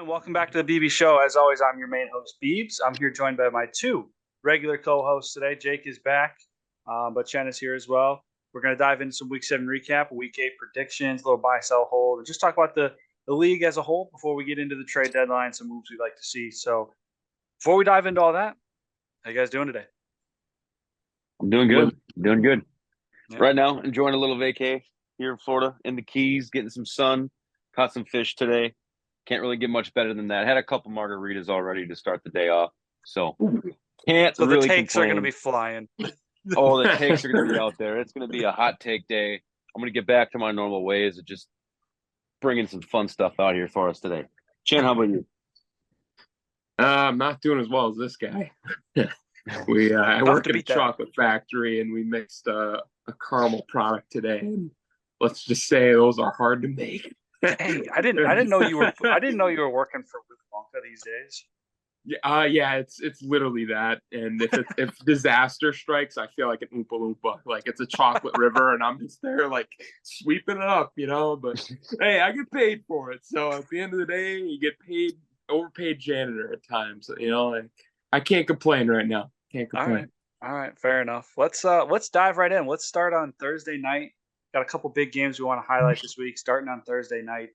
everyone. Welcome back to the BB-Scho. As always, I'm your main host, Beebs. I'm here joined by my two regular co-hosts today. Jake is back, but Chen is here as well. We're going to dive into some Week 7 recap, Week 8 predictions, a little buy-sell hold, and just talk about the league as a whole before we get into the trade deadline, some moves we'd like to see. So before we dive into all that, how you guys doing today? I'm doing good. Doing good. Yeah. Right now, enjoying a little vacay here in Florida, in the Keys, getting some sun, caught some fish today. Can't really get much better than that. Had a couple margaritas already to start the day off. So can't So really the takes complain. are going to be flying. Oh, the takes are going to be out there. It's going to be a hot take day. I'm going to get back to my normal ways of just bringing some fun stuff out here for us today. Chen, how about you? I'm not doing as well as this guy. I work at a chocolate factory, and we mixed a caramel product today. And let's just say those are hard to make. Hey, I didn't know you were working for Willy Wonka these days. Yeah, it's literally that. And if disaster strikes, I feel like an Oompa Loompa, like it's a chocolate river, and I'm just there like sweeping it up, But hey, I get paid for it, so at the end of the day, you get paid, overpaid janitor at times. Like, I can't complain right now. Can't complain. All right, fair enough. Let's dive right in. Let's start on Thursday night. Got a couple big games we want to highlight this week. Starting on Thursday night,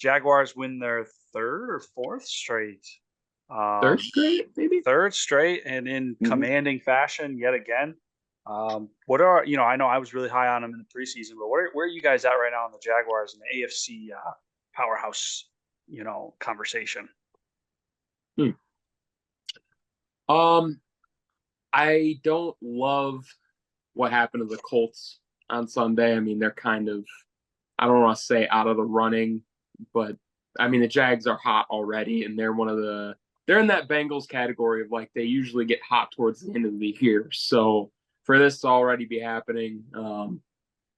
Jaguars win their third or fourth straight. Third straight, maybe? Third straight, and in commanding fashion yet again. What are I know I was really high on them in the preseason, but where are you guys at right now on the Jaguars and the AFC powerhouse, conversation? I don't love what happened to the Colts on Sunday. I mean, they're kind of, I don't want to say out of the running, but I mean, the Jags are hot already, and they're in that Bengals category of like, they usually get hot towards the end of the year. So for this to already be happening,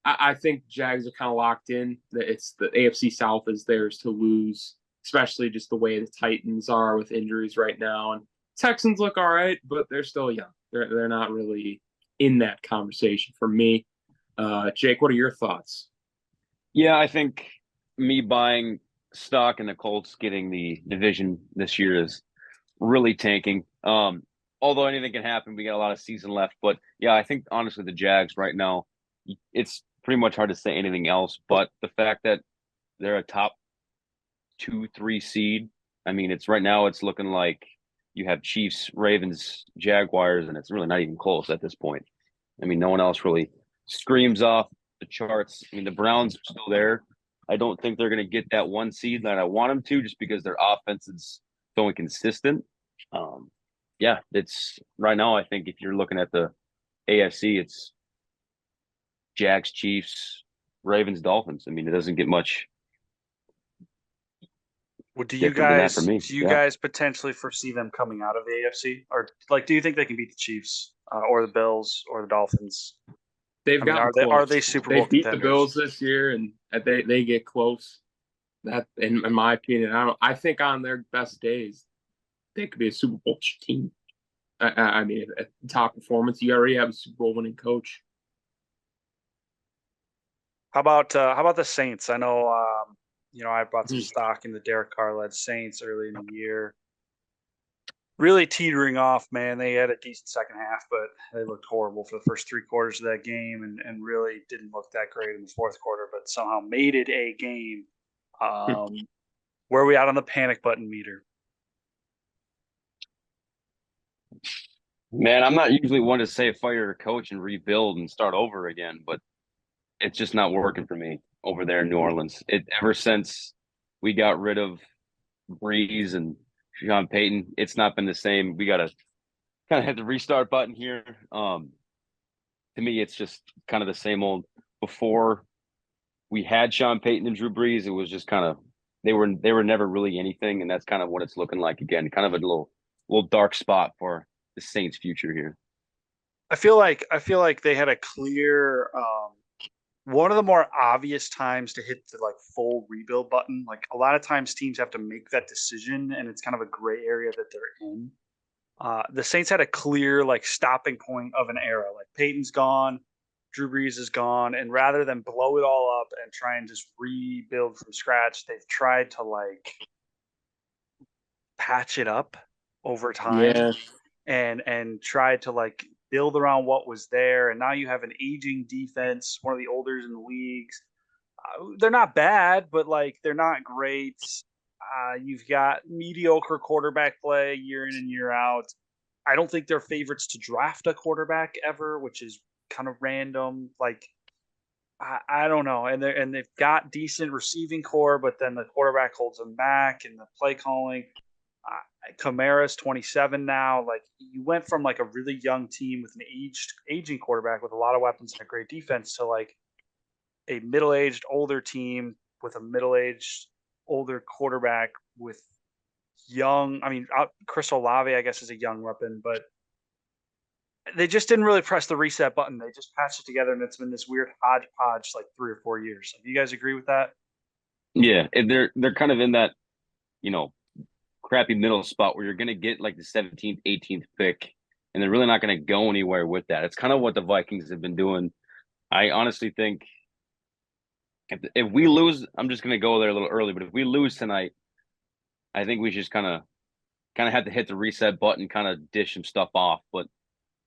I think Jags are kind of locked in. It's the AFC South is theirs to lose, especially just the way the Titans are with injuries right now. And Texans look all right, but they're still young. They're not really in that conversation for me. Jake, what are your thoughts? Yeah, I think me buying stock in the Colts getting the division this year is really tanking. Although anything can happen, we got a lot of season left. But yeah, I think honestly the Jags right now, it's pretty much hard to say anything else. But the fact that they're a top 2-3 seed, I mean, it's right now it's looking like you have Chiefs, Ravens, Jaguars, and it's really not even close at this point. I mean, no one else really screams off the charts. I mean, the Browns are still there. I don't think they're going to get that one seed that I want them to, just because their offense is so inconsistent. Yeah, it's right now. I think if you're looking at the AFC, it's Jags, Chiefs, Ravens, Dolphins. I mean, it doesn't get much. Well, do you guys potentially foresee them coming out of the AFC, or like, do you think they can beat the Chiefs or the Bills or the Dolphins? Are they Super Bowl contenders? They beat contenders? the Bills this year, and they get close. That, in my opinion, I think on their best days, they could be a Super Bowl team. I mean, at top performance, you already have a Super Bowl winning coach. How about the Saints? I know, I bought some stock in the Derek Carr-led Saints early in the year. Really teetering off, man. They had a decent second half, but they looked horrible for the first 3 quarters of that game, and really didn't look that great in the fourth quarter, but somehow made it a game. Where are we at on the panic button meter? Man, I'm not usually one to say fire a coach and rebuild and start over again, but it's just not working for me over there in New Orleans. Ever since we got rid of Breeze and Sean Payton, it's not been the same. We got to kind of hit the restart button here. To me, it's just kind of the same old. Before we had Sean Payton and Drew Brees, it was just kind of they were never really anything, and that's kind of what it's looking like again. Kind of a little dark spot for the Saints' future here. I feel like they had a clear one of the more obvious times to hit the like full rebuild button. Like, a lot of times teams have to make that decision, and it's kind of a gray area that they're in. The Saints had a clear like stopping point of an era. Like, Peyton's gone, Drew Brees is gone, and rather than blow it all up and try and just rebuild from scratch, they've tried to like patch it up over time Yeah. and tried to like build around what was there. And now you have an aging defense, one of the oldest in the leagues. They're not bad, but like they're not great. You've got mediocre quarterback play year in and year out. I don't think they're favorites to draft a quarterback ever, which is kind of random. Like I don't know, and they've got decent receiving core, but then the quarterback holds them back, and the play calling. Kamara's 27 now. Like you went from like a really young team with an aging quarterback with a lot of weapons and a great defense to like a middle-aged older team with a middle-aged older quarterback with young. I mean, Chris Olave, I guess, is a young weapon, but they just didn't really press the reset button. They just patched it together, and it's been this weird hodgepodge like 3 or 4 years. Do you guys agree with that? Yeah, and they're kind of in that, you know, crappy middle spot where you're going to get like the 17th, 18th pick, and they're really not going to go anywhere with that. It's kind of what the Vikings have been doing. I honestly think if we lose, I'm just going to go there a little early, but if we lose tonight, I think we just kind of have to hit the reset button, kind of dish some stuff off. But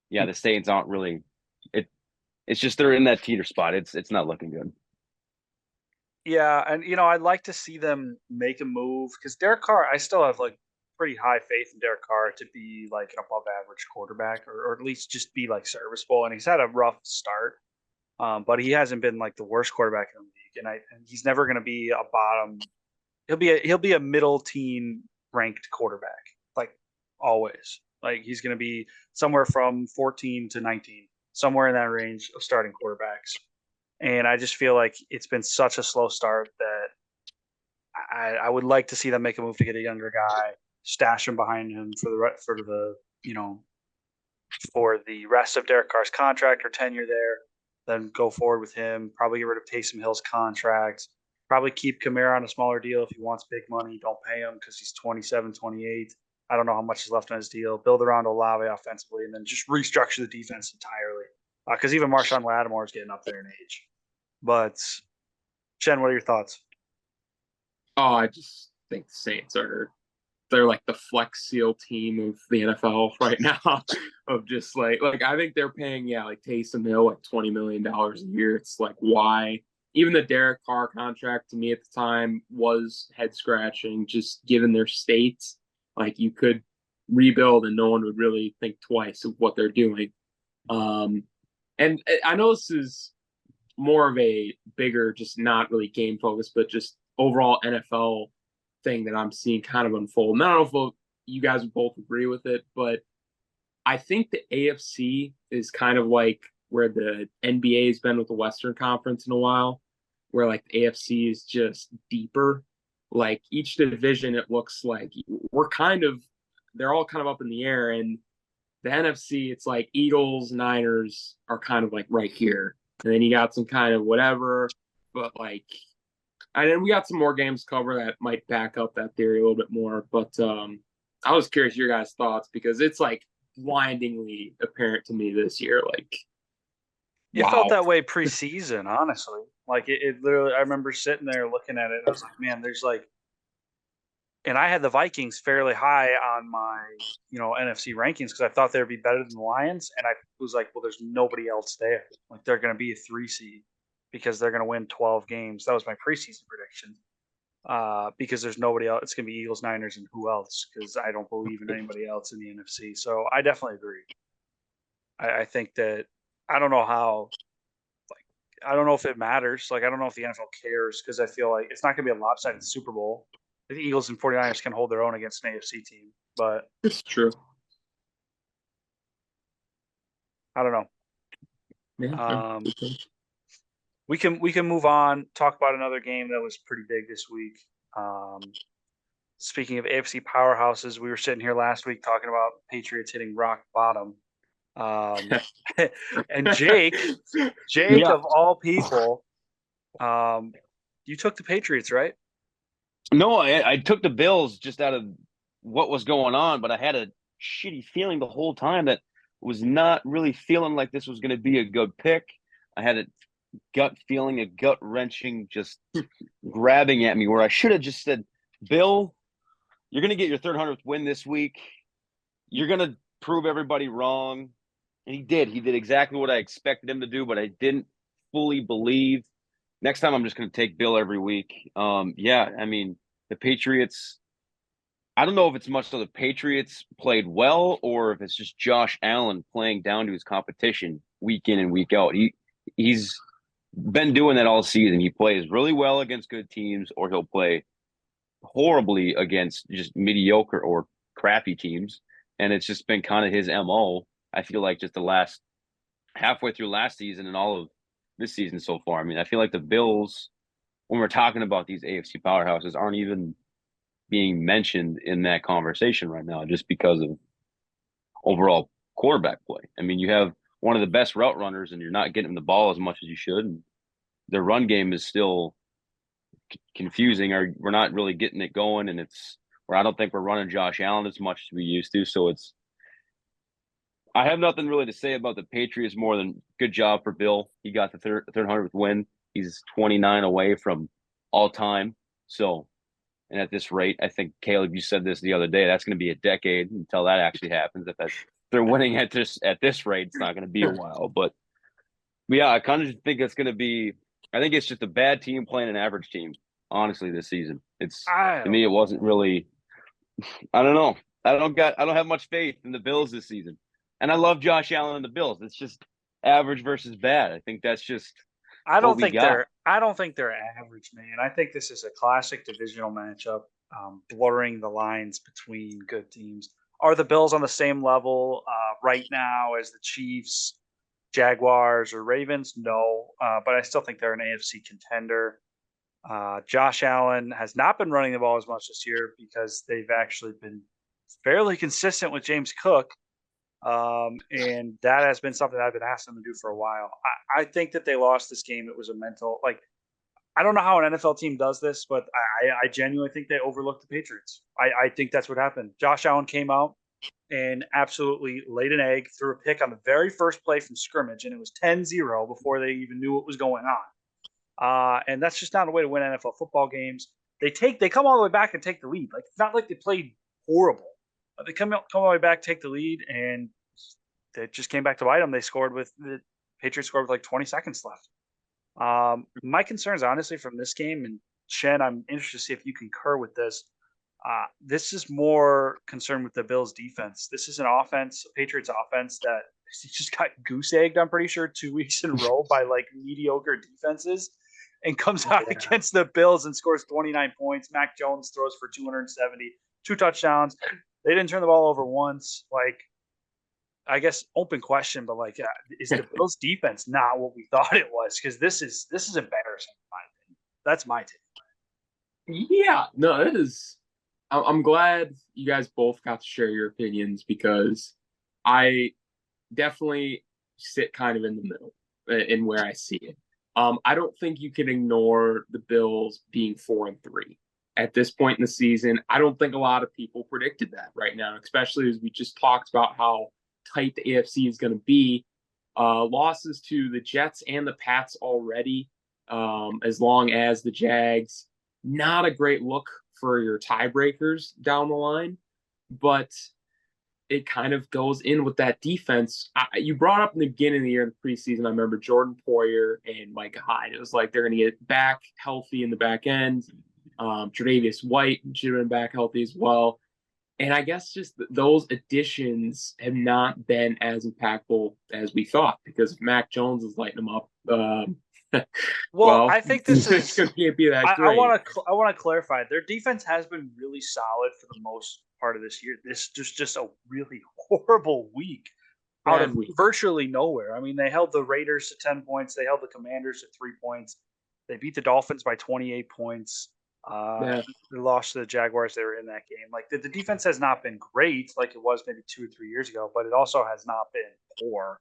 yeah, the Saints aren't really it. It's just they're in that teeter spot. It's not looking good. Yeah, and I'd like to see them make a move because Derek Carr. I still have like pretty high faith in Derek Carr to be like an above average quarterback, or at least just be like serviceable. And he's had a rough start, but he hasn't been like the worst quarterback in the league. And he's never going to be a bottom. He'll be a middle teen ranked quarterback, like always. Like he's going to be somewhere from 14 to 19, somewhere in that range of starting quarterbacks. And I just feel like it's been such a slow start that I would like to see them make a move to get a younger guy, stash him behind him for the rest of Derek Carr's contract or tenure there. Then go forward with him. Probably get rid of Taysom Hill's contract. Probably keep Kamara on a smaller deal if he wants big money. Don't pay him because he's 27, 28. I don't know how much is left on his deal. Build around Olave offensively, and then just restructure the defense entirely. Because even Marshawn Lattimore is getting up there in age. But, Chen, what are your thoughts? Oh, I just think the Saints they're like the flex seal team of the NFL right now. Of just like I think they're paying like Taysom Hill like $20 million a year. It's like why? Even the Derek Carr contract to me at the time was head scratching. Just given their states, like you could rebuild and no one would really think twice of what they're doing. And I know this is more of a bigger, just not really game focused, but just overall NFL thing that I'm seeing kind of unfold. And I don't know if you guys would both agree with it, but I think the AFC is kind of like where the NBA has been with the Western Conference in a while, where like the AFC is just deeper. Like each division, it looks like they're all kind of up in the air. And the NFC, it's like Eagles, Niners are kind of like right here. And then you got some kind of whatever, but like, and then we got some more games to cover that might back up that theory a little bit more. But I was curious your guys' thoughts because it's like blindingly apparent to me this year. Like, It felt that way preseason, honestly. Like it literally, I remember sitting there looking at it. And I was like, man, there's like, and I had the Vikings fairly high on my, NFC rankings because I thought they would be better than the Lions. And I was like, well, there's nobody else there. Like they're going to be a 3 seed because they're going to win 12 games. That was my preseason prediction. Because there's nobody else. It's going to be Eagles, Niners, and who else? Because I don't believe in anybody else in the NFC. So I definitely agree. I think that I don't know how. Like I don't know if it matters. Like I don't know if the NFL cares because I feel like it's not going to be a lopsided Super Bowl. The Eagles and 49ers can hold their own against an AFC team, but it's true. I don't know. Yeah, we can move on. Talk about another game that was pretty big this week. Speaking of AFC powerhouses, we were sitting here last week talking about Patriots hitting rock bottom. And Jake of all people, you took the Patriots, right? No, I took the Bills just out of what was going on, but I had a shitty feeling the whole time that was not really feeling like this was going to be a good pick. I had a gut feeling, a gut-wrenching just grabbing at me where I should have just said, Bill, you're going to get your 300th win this week. You're going to prove everybody wrong. And he did. He did exactly what I expected him to do, but I didn't fully believe. Next time, I'm just going to take Bill every week. Yeah, I mean, the Patriots, I don't know if it's much so the Patriots played well or if it's just Josh Allen playing down to his competition week in and week out. He's been doing that all season. He plays really well against good teams, or he'll play horribly against just mediocre or crappy teams. And it's just been kind of his MO. I feel like just the last halfway through last season and all of this season so far. I mean, I feel like the Bills, when we're talking about these AFC powerhouses, aren't even being mentioned in that conversation right now just because of overall quarterback play. I mean, you have one of the best route runners and you're not getting them the ball as much as you should. And their run game is still confusing, or we're not really getting it going. And it's where I don't think we're running Josh Allen as much as we used to. So I have nothing really to say about the Patriots more than good job for Bill. He got the 300th win. He's 29 away from all time. So, and at this rate, I think, Caleb, you said this the other day, that's going to be a decade until that actually happens. If they're winning at this rate, it's not going to be a while. But yeah, I kind of think it's going to be, I think it's just a bad team playing an average team, honestly, this season. To me, it wasn't really, I don't know. I don't have much faith in the Bills this season. And I love Josh Allen and the Bills. It's just average versus bad. I think that's just I don't think they're average, man. I think this is a classic divisional matchup, blurring the lines between good teams. Are the Bills on the same level right now as the Chiefs, Jaguars, or Ravens? No, but I still think they're an AFC contender. Josh Allen has not been running the ball as much this year because they've actually been fairly consistent with James Cook. And that has been something I've been asking them to do for a while. I think that they lost this game. It was a mental, I don't know how an NFL team does this, but I genuinely think they overlooked the Patriots. I think that's what happened. Josh Allen came out and absolutely laid an egg, threw a pick on the very first play from scrimmage, and it was 10-0 before they even knew what was going on. And that's just not a way to win NFL football games. They come all the way back and take the lead. It's not like they played horrible. They come all the way back, take the lead, and they just came back to bite them. The Patriots scored with 20 seconds left. My concerns, honestly, from this game, and Shen, I'm interested to see if you concur with this. This is more concerned with the Bills' defense. This is an offense, a Patriots offense that just got goose-egged, I'm pretty sure, 2 weeks in a row by mediocre defenses, and comes out against the Bills and scores 29 points. Mac Jones throws for 270, 2 touchdowns. They didn't turn the ball over once. I guess open question, but is the Bills defense not what we thought it was? Because this is embarrassing, in my opinion. That's my take. Yeah, no, it is. I'm glad you guys both got to share your opinions because I definitely sit kind of in the middle in where I see it. I don't think you can ignore the Bills being 4-3 at this point in the season. I don't think a lot of people predicted that right now, especially as we just talked about how tight the AFC is going to be. Losses to the Jets and the Pats already, as long as the Jags. Not a great look for your tiebreakers down the line, but it kind of goes in with that defense. You brought up in the beginning of the year in the preseason, I remember Jordan Poyer and Micah Hyde. It was like they're going to get back healthy in the back end. Tre'Davious White should have been back healthy as well. And I guess just those additions have not been as impactful as we thought because if Mac Jones is lighting them up, well, I think this can't be that great. I want to clarify. Their defense has been really solid for the most part of this year. This is just a really horrible week out of virtually nowhere. I mean, they held the Raiders to 10 points. They held the Commanders to 3 points. They beat the Dolphins by 28 points. They lost to the Jaguars. They were in that game. The defense has not been great like it was maybe 2 or 3 years ago, but it also has not been poor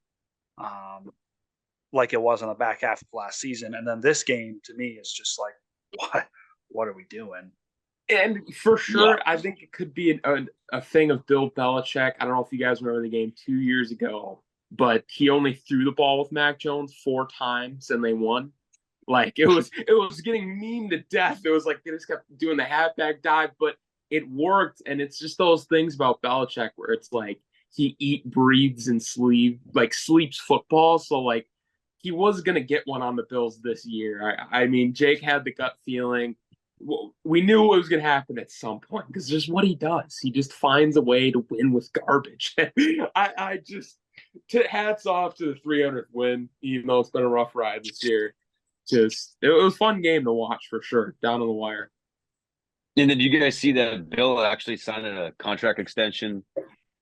like it was on the back half of last season. And then this game to me is just what are we doing? And for sure, I think it could be a thing of Bill Belichick. I don't know if you guys remember the game 2 years ago, but he only threw the ball with Mac Jones 4 times and they won. It was getting memed to death. It was they just kept doing the halfback dive, but it worked, and it's just those things about Belichick where it's like he eat, breathes, and sleeps football. So like he was gonna get one on the Bills this year. I mean, Jake had the gut feeling. We knew it was gonna happen at some point because just what he does. He just finds a way to win with garbage. I just hats off to the 300th win, even though it's been a rough ride this year. Just it was a fun game to watch for sure, down on the wire. And then you guys see that Bill actually signed a contract extension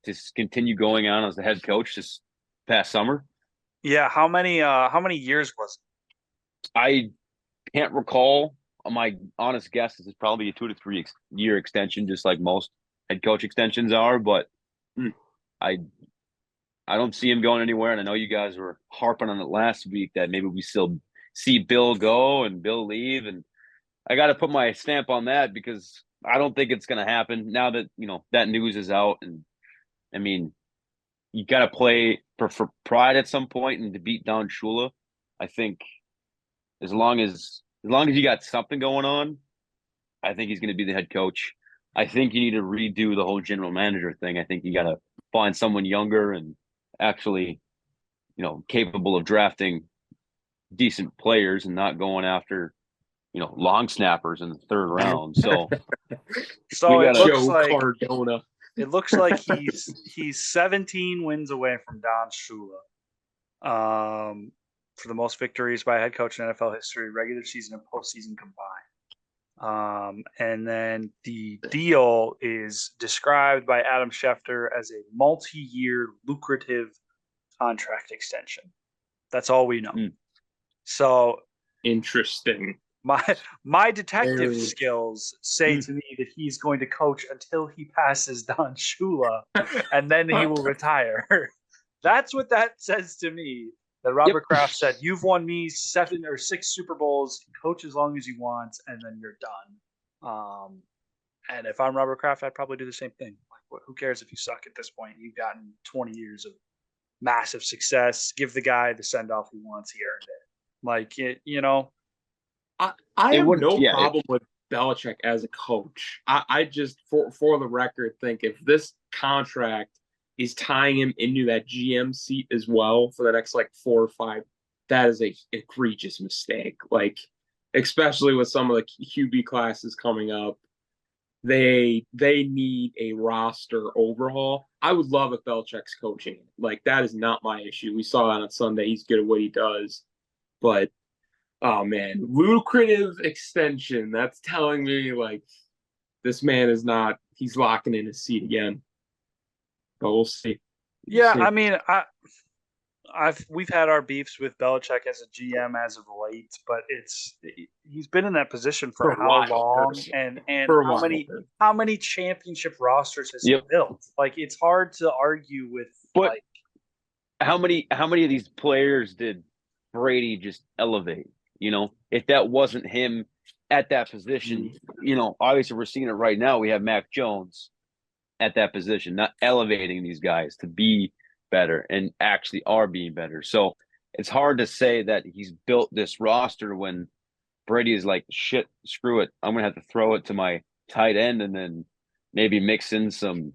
to continue going on as the head coach this past summer? Yeah, how many years was it? I can't recall. My honest guess is it's probably a 2 to 3 year extension, just like most head coach extensions are. But I don't see him going anywhere. And I know you guys were harping on it last week that maybe we still see Bill go and Bill leave. And I got to put my stamp on that because I don't think it's going to happen now that, that news is out. And I mean, you got to play for pride at some point and to beat Don Shula. I think as long as you got something going on, I think he's going to be the head coach. I think you need to redo the whole general manager thing. I think you got to find someone younger and actually, capable of drafting decent players and not going after, long snappers in the third round. So, it looks like he's 17 wins away from Don Shula. For the most victories by a head coach in NFL history, regular season and postseason combined. And then the deal is described by Adam Schefter as a multi-year lucrative contract extension. That's all we know. So interesting. My detective skills say to me that he's going to coach until he passes Don Shula, and then he will retire. That's what that says to me. That Robert Kraft said, "You've won me 7 or 6 Super Bowls. Coach as long as you want, and then you're done." And if I'm Robert Kraft, I'd probably do the same thing. Like, who cares if you suck at this point? You've gotten 20 years of massive success. Give the guy the send off he wants. He earned it. Like it, I have no problem with Belichick as a coach. I just, for the record, think if this contract is tying him into that GM seat as well for the next 4 or 5, that is a egregious mistake. Like, especially with some of the QB classes coming up, they need a roster overhaul. I would love if Belichick's coaching. Like, that is not my issue. We saw that on Sunday. He's good at what he does, but. Oh man, lucrative extension. That's telling me this man is not. He's locking in his seat again. But we'll see. I mean, we've had our beefs with Belichick as a GM as of late, but he's been in that position for how long and how many championship rosters has he built? Like, it's hard to argue with. But how many of these players did Brady just elevate? If that wasn't him at that position, obviously we're seeing it right now. We have Mac Jones at that position, not elevating these guys to be better and actually are being better. So it's hard to say that he's built this roster when Brady is like, shit, screw it. I'm going to have to throw it to my tight end and then maybe mix in some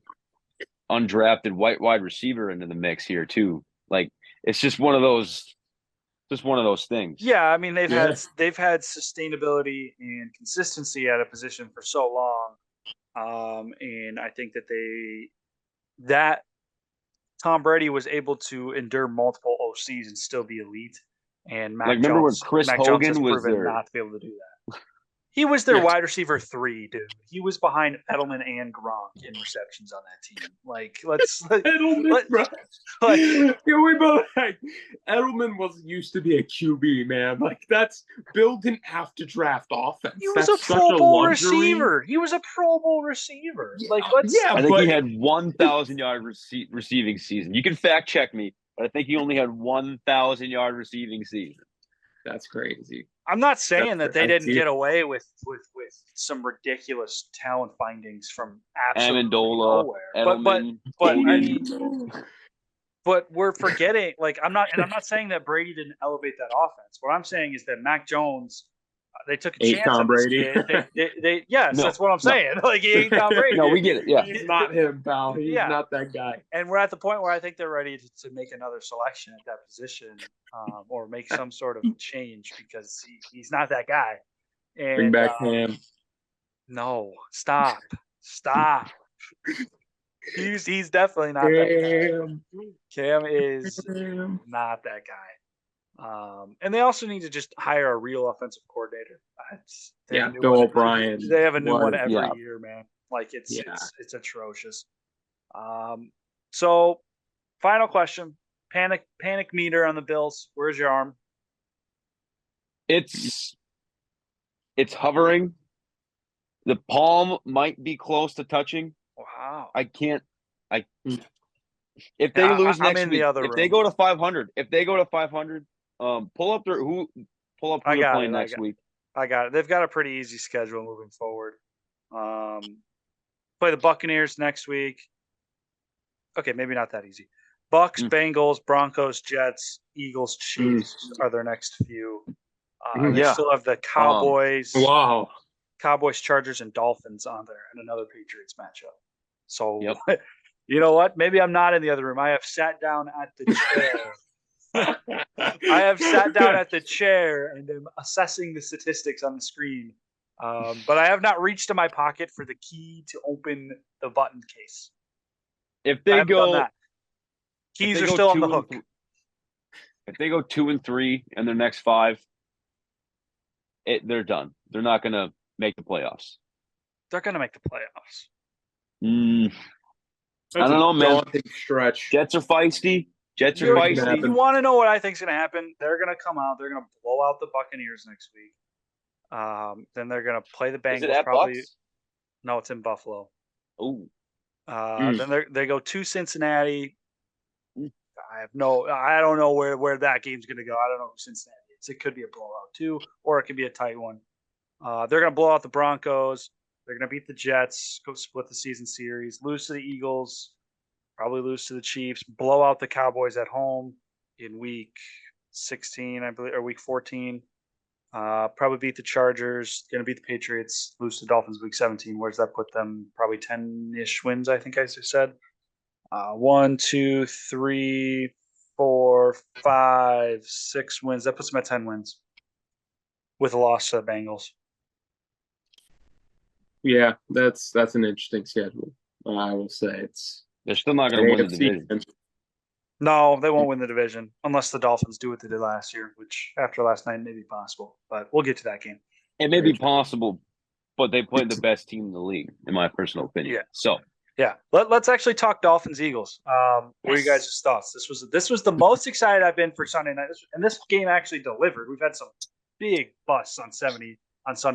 undrafted wide receiver into the mix here too. Like, it's just one of those things. Yeah, I mean they've had sustainability and consistency at a position for so long, and I think that Tom Brady was able to endure multiple OCs and still be elite. And Mac remember Jones, when Chris Hogan was there, not to be able to do that. He was their wide receiver 3, dude. He was behind Edelman and Gronk in receptions on that team. Edelman used to be a QB, man. Bill didn't have to draft offense. He was a Pro Bowl receiver. He was a Pro Bowl receiver. I think he had 1,000-yard receiving season. You can fact check me, but I think he only had 1,000-yard receiving season. That's crazy. I'm not saying that they didn't get away with some ridiculous talent findings from absolutely nowhere. But we're forgetting. I'm not saying that Brady didn't elevate that offense. What I'm saying is that Mac Jones They took a Ain't chance Tom on this Brady. kid. Yes, No, that's what I'm no. saying. Like, he ain't Tom Brady. No, we get it. Yeah. He's not him, pal. He's Yeah. not that guy. And we're at the point where I think they're ready to make another selection at that position, or make some sort of change, because he's not that guy. And Bring back Cam. no, stop. He's definitely not that guy. Cam is Cam. not that guy. And they also need to just hire a real offensive coordinator. They have a new Bill one. O'Brien. They have a new one What? every Yeah. year, man. Like, it's atrocious. So final question. Panic meter on the Bills. Where's your arm? It's hovering. The palm might be close to touching. Wow. I can't. Mm. If they lose I'm next in week, the other if they room. go to 500, pull up who I they're got playing it, next week. I got it. They've got a pretty easy schedule moving forward. Play the Buccaneers next week. Okay, maybe not that easy. Bucks, Bengals, Broncos, Jets, Eagles, Chiefs are their next few. They Yeah. still have the Cowboys, Wow. Cowboys, Chargers, and Dolphins on there, and another Patriots matchup. So, Yep. you know what? Maybe I'm not in the other room. I have sat down at the chair. I have sat down at the chair and am assessing the statistics on the screen. But I have not reached to my pocket for the key to open the button case. If I they haven't done go, that. Keys are still on the hook. If they go 2-3 in their next 5, they're done. They're not going to make the playoffs. They're going to make the playoffs. I don't know, man. Daunting stretch. Jets are feisty. You want to know what I think is going to happen? They're going to come out. They're going to blow out the Buccaneers next week. Then they're going to play the Bengals. Is it at probably. Bucks? No, it's in Buffalo. Ooh. Then they go to Cincinnati. I don't know where that game's going to go. I don't know who Cincinnati is. It could be a blowout too, or it could be a tight one. They're going to blow out the Broncos. They're going to beat the Jets, go split the season series, lose to the Eagles, probably lose to the Chiefs, blow out the Cowboys at home in week 16, I believe, or week 14. Probably beat the Chargers, going to beat the Patriots, lose to Dolphins week 17. Where's that put them? Probably 10-ish wins, I think I said. 1, 2, 3, 4, 5, 6 wins. That puts them at 10 wins with a loss to the Bengals. Yeah, that's an interesting schedule. I will say They're still not going to win the division. No, they won't win the division unless the Dolphins do what they did last year, which after last night may be possible. But we'll get to that game. It may be possible, but they played the best team in the league, in my personal opinion. Yeah. So yeah, let's actually talk Dolphins Eagles. What are you guys' thoughts? This was the most excited I've been for Sunday night, and this game actually delivered. We've had some big busts on Sunday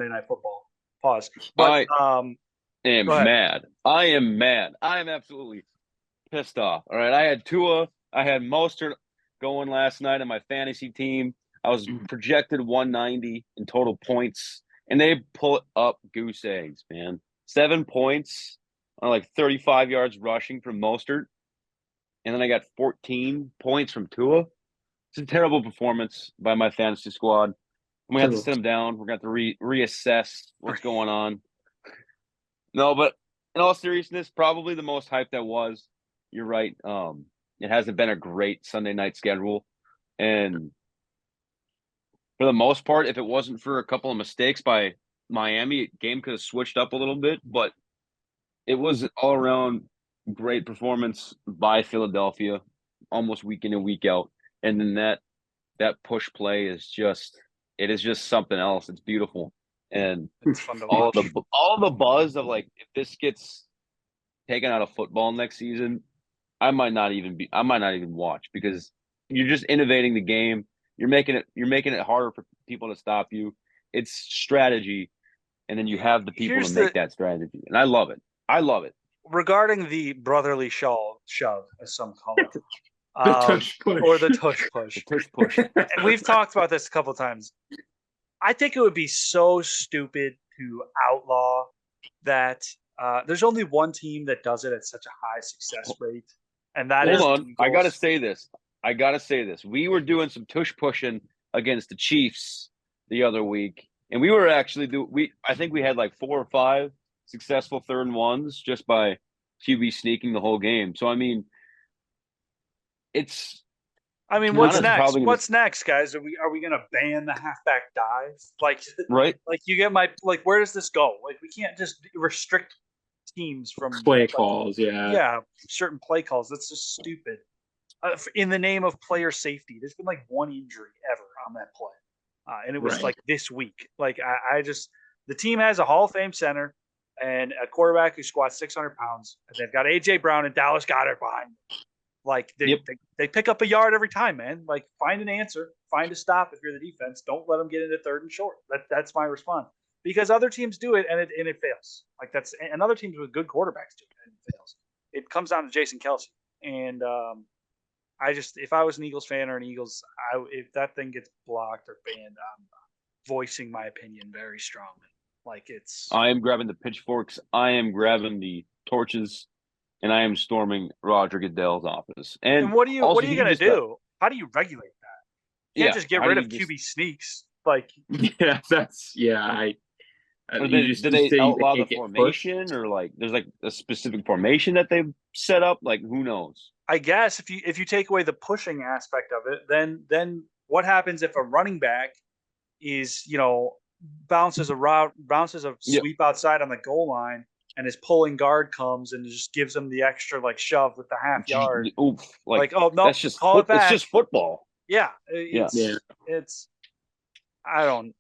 Night Football. Pause. But I am mad. I am mad. I am absolutely pissed off. All right, I had Tua, I had Mostert going last night on my fantasy team. I was projected 190 in total points, and they put up goose eggs, man. 7 points on like 35 yards rushing from Mostert, and then I got 14 points from Tua. It's a terrible performance by my fantasy squad. We have to sit them down. We're going to have to reassess what's going on. No, but in all seriousness, probably the most hyped I was. You're right. It hasn't been a great Sunday night schedule. And for the most part, if it wasn't for a couple of mistakes by Miami, game could have switched up a little bit. But it was an all-around great performance by Philadelphia, almost week in and week out. And then that push play is just – it is just something else. It's beautiful. And it's fun to all watch. the buzz of like, if this gets taken out of football next season, I might not even watch, because you're just innovating the game. You're making it harder for people to stop you. It's strategy, and then you have the people to make that strategy. And I love it. Regarding the brotherly shove, as some call it. The tush push. Or the tush push. The tush push. And we've talked about this a couple times. I think it would be so stupid to outlaw that. There's only one team that does it at such a high success rate, and that is. Hold on. I got to say this. We were doing some tush pushing against the Chiefs the other week, And we were actually I think we had like 4 or 5 successful 3rd and 1s just by QB sneaking the whole game. So I mean, it's what's Carolina's next? probably gonna, What's next, guys? Are we going to ban the halfback dive? right? Like you get where does this go? Like we can't just restrict teams from Play calls, yeah, certain play calls. That's just stupid. In the name of player safety, there's been like 1 injury ever on that play, and it was Right. like this week. Like I just the team has a Hall of Fame center and a quarterback who squats 600 pounds, and they've got AJ Brown and Dallas Goedert behind them. Like they pick up a yard every time, man. Like find an answer, find a stop if you're the defense. Don't let them get into 3rd and short. That's my response. Because other teams do it and it fails. Like and other teams with good quarterbacks do it and it fails. It comes down to Jason Kelsey. And if I was an Eagles fan or an Eagles, if that thing gets blocked or banned, I'm voicing my opinion very strongly. Like I am grabbing the pitchforks. I am grabbing the torches. And I am storming Roger Goodell's office. And what are you going to do? How do you regulate that? You can't just get rid of QB sneaks. Like that's I. Do they outlaw the formation, or like there's like a specific formation that they've set up? Like who knows? I guess if you take away the pushing aspect of it, then what happens if a running back is bounces a sweep outside on the goal line, and his pulling guard comes and just gives him the extra shove with the half yard. Oof, oh no, that's just call it back. It's just football. Yeah, it's I don't.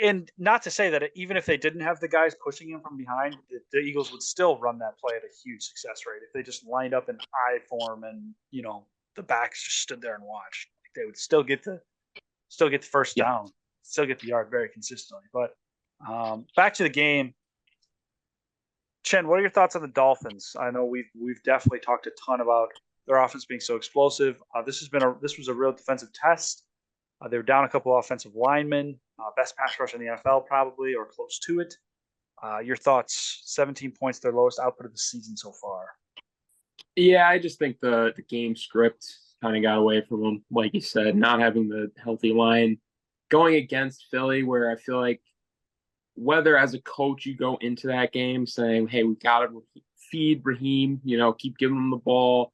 And not to say that even if they didn't have the guys pushing him from behind, the Eagles would still run that play at a huge success rate if they just lined up in I form and the backs just stood there and watched. They would still get the first down, still get the yard very consistently. But back to the game. Chen, what are your thoughts on the Dolphins? I know we've definitely talked a ton about their offense being so explosive. This was a real defensive test. They were down a couple of offensive linemen, best pass rush in the NFL probably, or close to it. Your thoughts? 17 points, their lowest output of the season so far. Yeah, I just think the game script kind of got away from them, like you said, not having the healthy line, going against Philly, where I feel like whether as a coach you go into that game saying, hey, we got to feed Raheem, keep giving him the ball,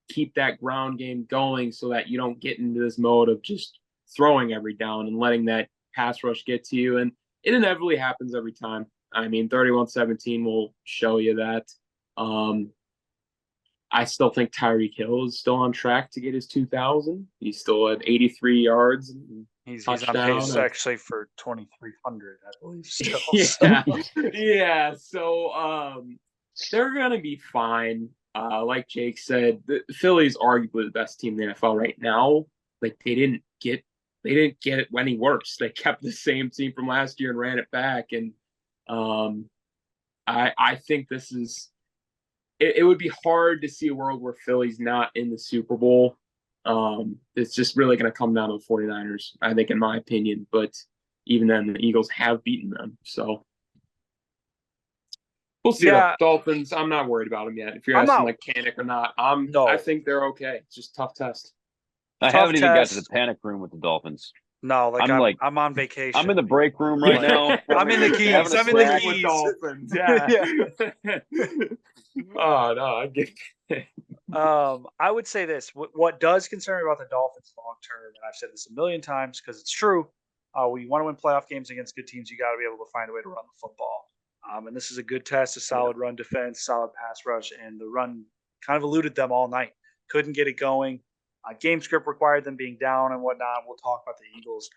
keep that ground game going so that you don't get into this mode of just throwing every down and letting that pass rush get to you. And it inevitably happens every time. 31-17 will show you that. I still think Tyreek Hill is still on track to get his 2,000. He's still at 83 yards. And he's on pace actually for 2,300, I believe. Still, yeah. So they're gonna be fine. Like Jake said, the Philly's arguably the best team in the NFL right now. Like they didn't get it any worse. They kept the same team from last year and ran it back. And I think this is. It would be hard to see a world where Philly's not in the Super Bowl. It's just really going to come down to the 49ers, I think, in my opinion. But even then, the Eagles have beaten them. So we'll see. The Dolphins, I'm not worried about them yet. If you're asking panic or not, I think they're okay. It's just a tough test. I haven't even got to the panic room with the Dolphins. No, I'm on vacation. I'm in the break room right now. I'm in the Keys. I'm in the Keys. Dolphins. Yeah. Oh no, I get it. I would say this: what does concern me about the Dolphins long term, and I've said this a million times because it's true. When you want to win playoff games against good teams, you got to be able to find a way to run the football. And this is a good test: a solid run defense, solid pass rush, and the run kind of eluded them all night. Couldn't get it going. Game script required them being down and whatnot. We'll talk about the Eagles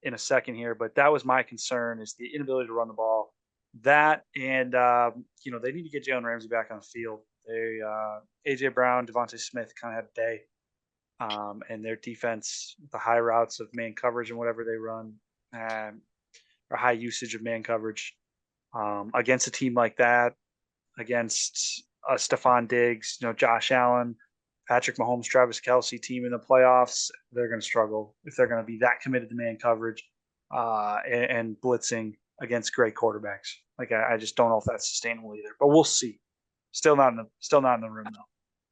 in a second here, but that was my concern: is the inability to run the ball. That and they need to get Jalen Ramsey back on the field. They AJ Brown, Devontae Smith kind of had a day, and their defense, the high routes of man coverage and whatever they run, or high usage of man coverage against a team like that, against Stephon Diggs, Josh Allen, Patrick Mahomes, Travis Kelce team in the playoffs, they're going to struggle if they're going to be that committed to man coverage and blitzing against great quarterbacks. Like I just don't know if that's sustainable either, but we'll see. Still not in the room though.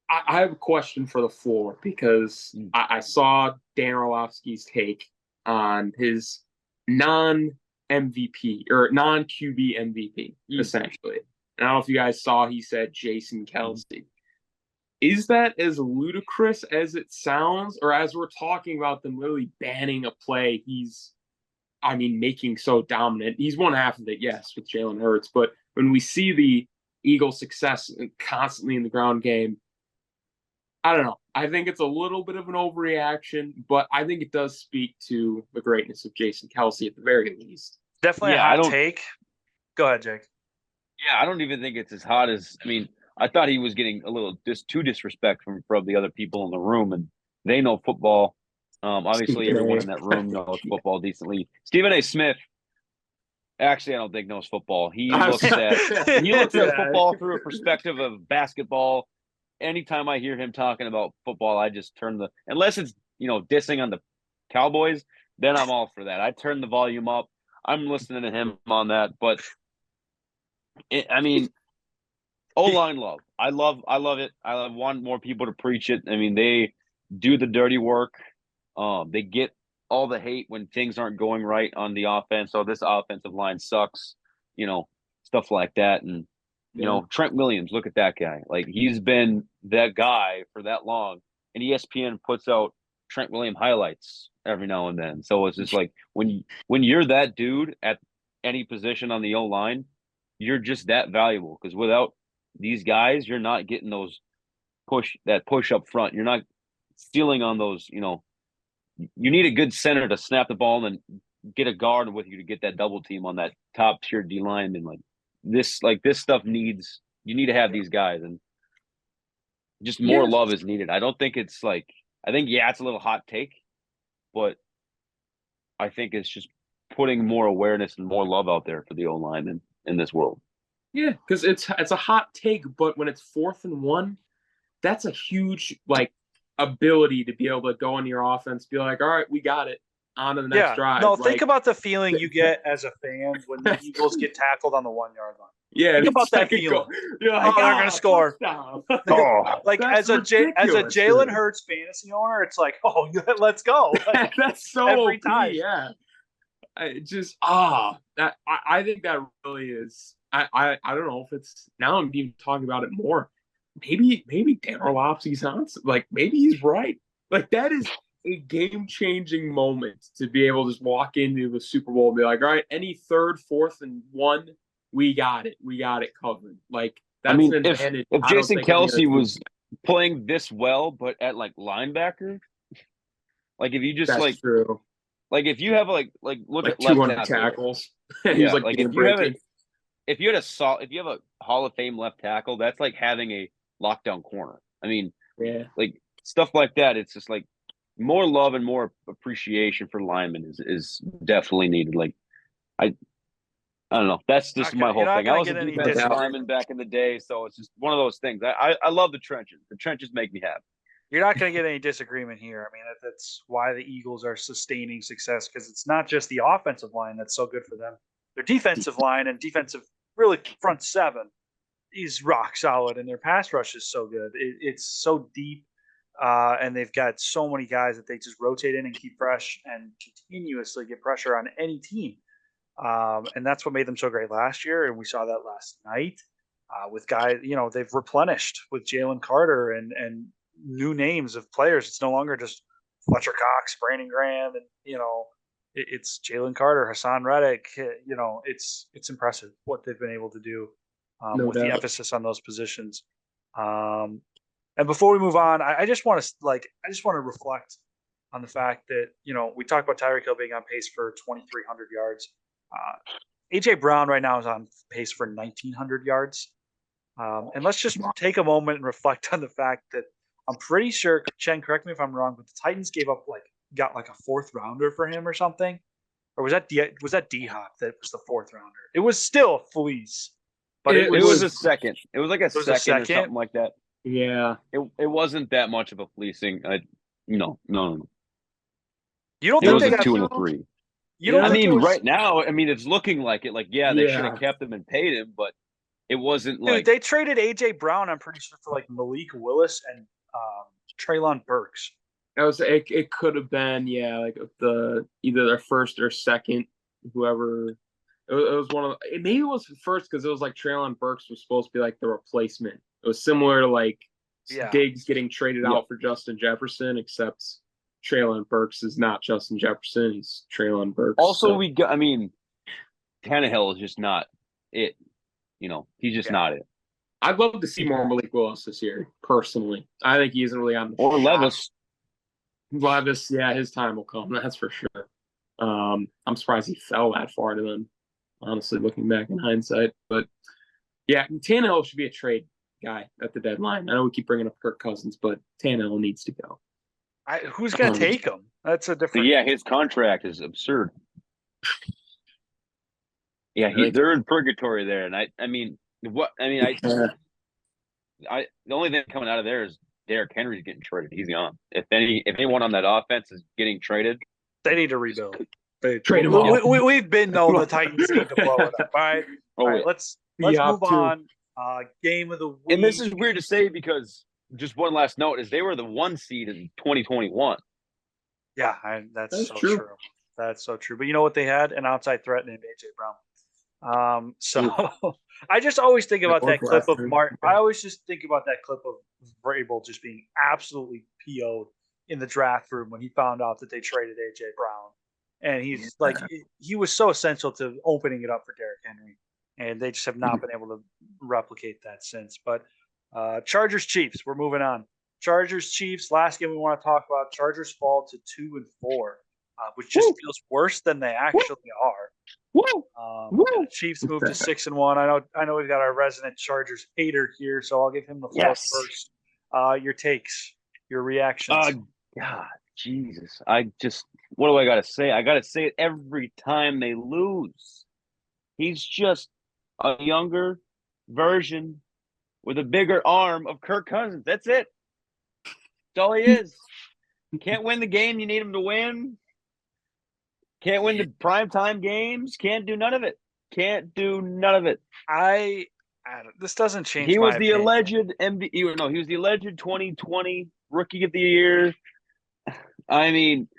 I have a question for the floor because I saw Dan Orlovsky's take on his non MVP or non-QB MVP, essentially. And I don't know if you guys saw, he said Jason Kelce. Is that as ludicrous as it sounds, or as we're talking about them literally banning a play he's, making so dominant? He's one half of it, yes, with Jalen Hurts. But when we see the Eagles' success constantly in the ground game, I don't know. I think it's a little bit of an overreaction, but I think it does speak to the greatness of Jason Kelce at the very least. Definitely a hot take. Go ahead, Jake. Yeah, I don't even think it's as hot as. I thought he was getting a little too disrespect from the other people in the room, and they know football. Obviously, everyone in that room knows football decently. Stephen A. Smith, actually, I don't think knows football. He looks at football through a perspective of basketball. Anytime I hear him talking about football, I just turn unless it's dissing on the Cowboys, then I'm all for that. I turn the volume up. I'm listening to him on that, but O-line love. I love it. I want more people to preach it. They do the dirty work. They get all the hate when things aren't going right on the offense. So this offensive line sucks, stuff like that. And, Trent Williams, look at that guy. Like, he's been that guy for that long. And ESPN puts out Trent Williams highlights every now and then. So it's just like when you're that dude at any position on the O-line, you're just that valuable, because without these guys, you're not getting those push up front. You're not stealing on those, you need a good center to snap the ball and then get a guard with you to get that double team on that top tier D line. And this stuff you need to have these guys, and just more love is needed. I don't think it's it's a little hot take, but I think it's just putting more awareness and more love out there for the O-line in this world. Yeah, because it's a hot take, but when it's 4th and 1, that's a huge ability to be able to go into your offense, be like, all right, we got it, on to the next drive. No, think about the feeling you get as a fan when the Eagles get tackled on the 1-yard line. Yeah, think about that feeling. You're like, they're going to score. As a Jalen dude. Hurts fantasy owner, it's like, let's go. That's so every OP, time. Yeah. I think that really is. I don't know if it's, now I'm even talking about it more. Maybe Dan Orlovsky's on. Maybe he's right. That is a game-changing moment to be able to just walk into the Super Bowl and be like, all right, any 3rd, 4th, and 1, we got it. We got it covered. That's an advantage. If Jason Kelce was playing this well, but at linebacker, if you just that's true. If you have look at 200 left tackles, he's if you have a Hall of Fame left tackle, that's like having a lockdown corner. Stuff like that. It's just more love and more appreciation for linemen is definitely needed. I don't know. That's just my whole thing. I was a defensive lineman back in the day, so it's just one of those things. I love the trenches. The trenches make me happy. You're not going to get any disagreement here. That's why the Eagles are sustaining success, because it's not just the offensive line that's so good for them. Their defensive line and defensive, really front seven, is rock solid, and their pass rush is so good. It's so deep, and they've got so many guys that they just rotate in and keep fresh and continuously get pressure on any team. And that's what made them so great last year, and we saw that last night with guys. They've replenished with Jalen Carter and new names of players. It's no longer just Fletcher Cox, Brandon Graham, and it's Jalen Carter, Hassan Reddick. It's impressive what they've been able to do with the emphasis on those positions. And before we move on, I just want to reflect on the fact that we talked about Tyreek Hill being on pace for 2,300 yards. AJ Brown right now is on pace for 1,900 yards. And let's just take a moment and reflect on the fact that I'm pretty sure, Chen, correct me if I'm wrong, but the Titans got a 4th rounder for him or something, or was that D-Hop that was the 4th rounder? It was still a fleece, but it was a second. It was a second or something like that. Yeah, it wasn't that much of a fleecing. No. You don't think it was a 2 and a 3? Right now, it's looking like it. They should have kept him and paid him, but it wasn't they traded AJ Brown, I'm pretty sure, for Malik Willis and Treylon Burks. It could have been either their 1st or 2nd, whoever It was one of maybe it was first because it was like Traylon Burks was supposed to be like the replacement. It was similar to like Diggs getting traded out for Justin Jefferson, except Traylon Burks is not Justin Jefferson. He's Traylon Burks. Also, Tannehill is just not it. He's just not it. I'd love to see more Malik Willis this year, personally. I think he isn't really on the Or shot. Levis, yeah, his time will come. That's for sure. I'm surprised he fell that far to them, honestly, looking back in hindsight. But, yeah, Tannehill should be a trade guy at the deadline. I know we keep bringing up Kirk Cousins, but Tannehill needs to go. Who's going to take him? That's a different. Yeah, his contract is absurd. Yeah, they're in purgatory there, and the only thing coming out of there is Derrick Henry's getting traded. He's gone. If anyone on that offense is getting traded, they need to rebuild. Trade him all. We've been known the Titans need to blow it up. All right, let's move on. Game of the week. And this is weird to say because just one last note is they were the 1 seed in 2021. Yeah, that's so true. That's so true. But you know what they had? An outside threat named AJ Brown. I just always think about that clip of Martin. I always just think about that clip of Vrabel just being absolutely PO'd in the draft room when he found out that they traded AJ Brown, and he's like, he was so essential to opening it up for Derrick Henry, and they just have not been able to replicate that since. But Chargers Chiefs, we're moving on. Chargers Chiefs. Last game we want to talk about. Chargers fall to 2-4, which just feels worse than they actually are. The Chiefs moved to 6-1. I know we've got our resident Chargers hater here, so I'll give him the floor first. Your takes, your reactions. God, Jesus! What do I got to say? I got to say it every time they lose. He's just a younger version with a bigger arm of Kirk Cousins. That's it. That's all he is. Can't win the game you need him to win. Can't win the primetime games. Can't do none of it. This doesn't change. He was the alleged MVP. No, he was the alleged 2020 Rookie of the Year. I mean,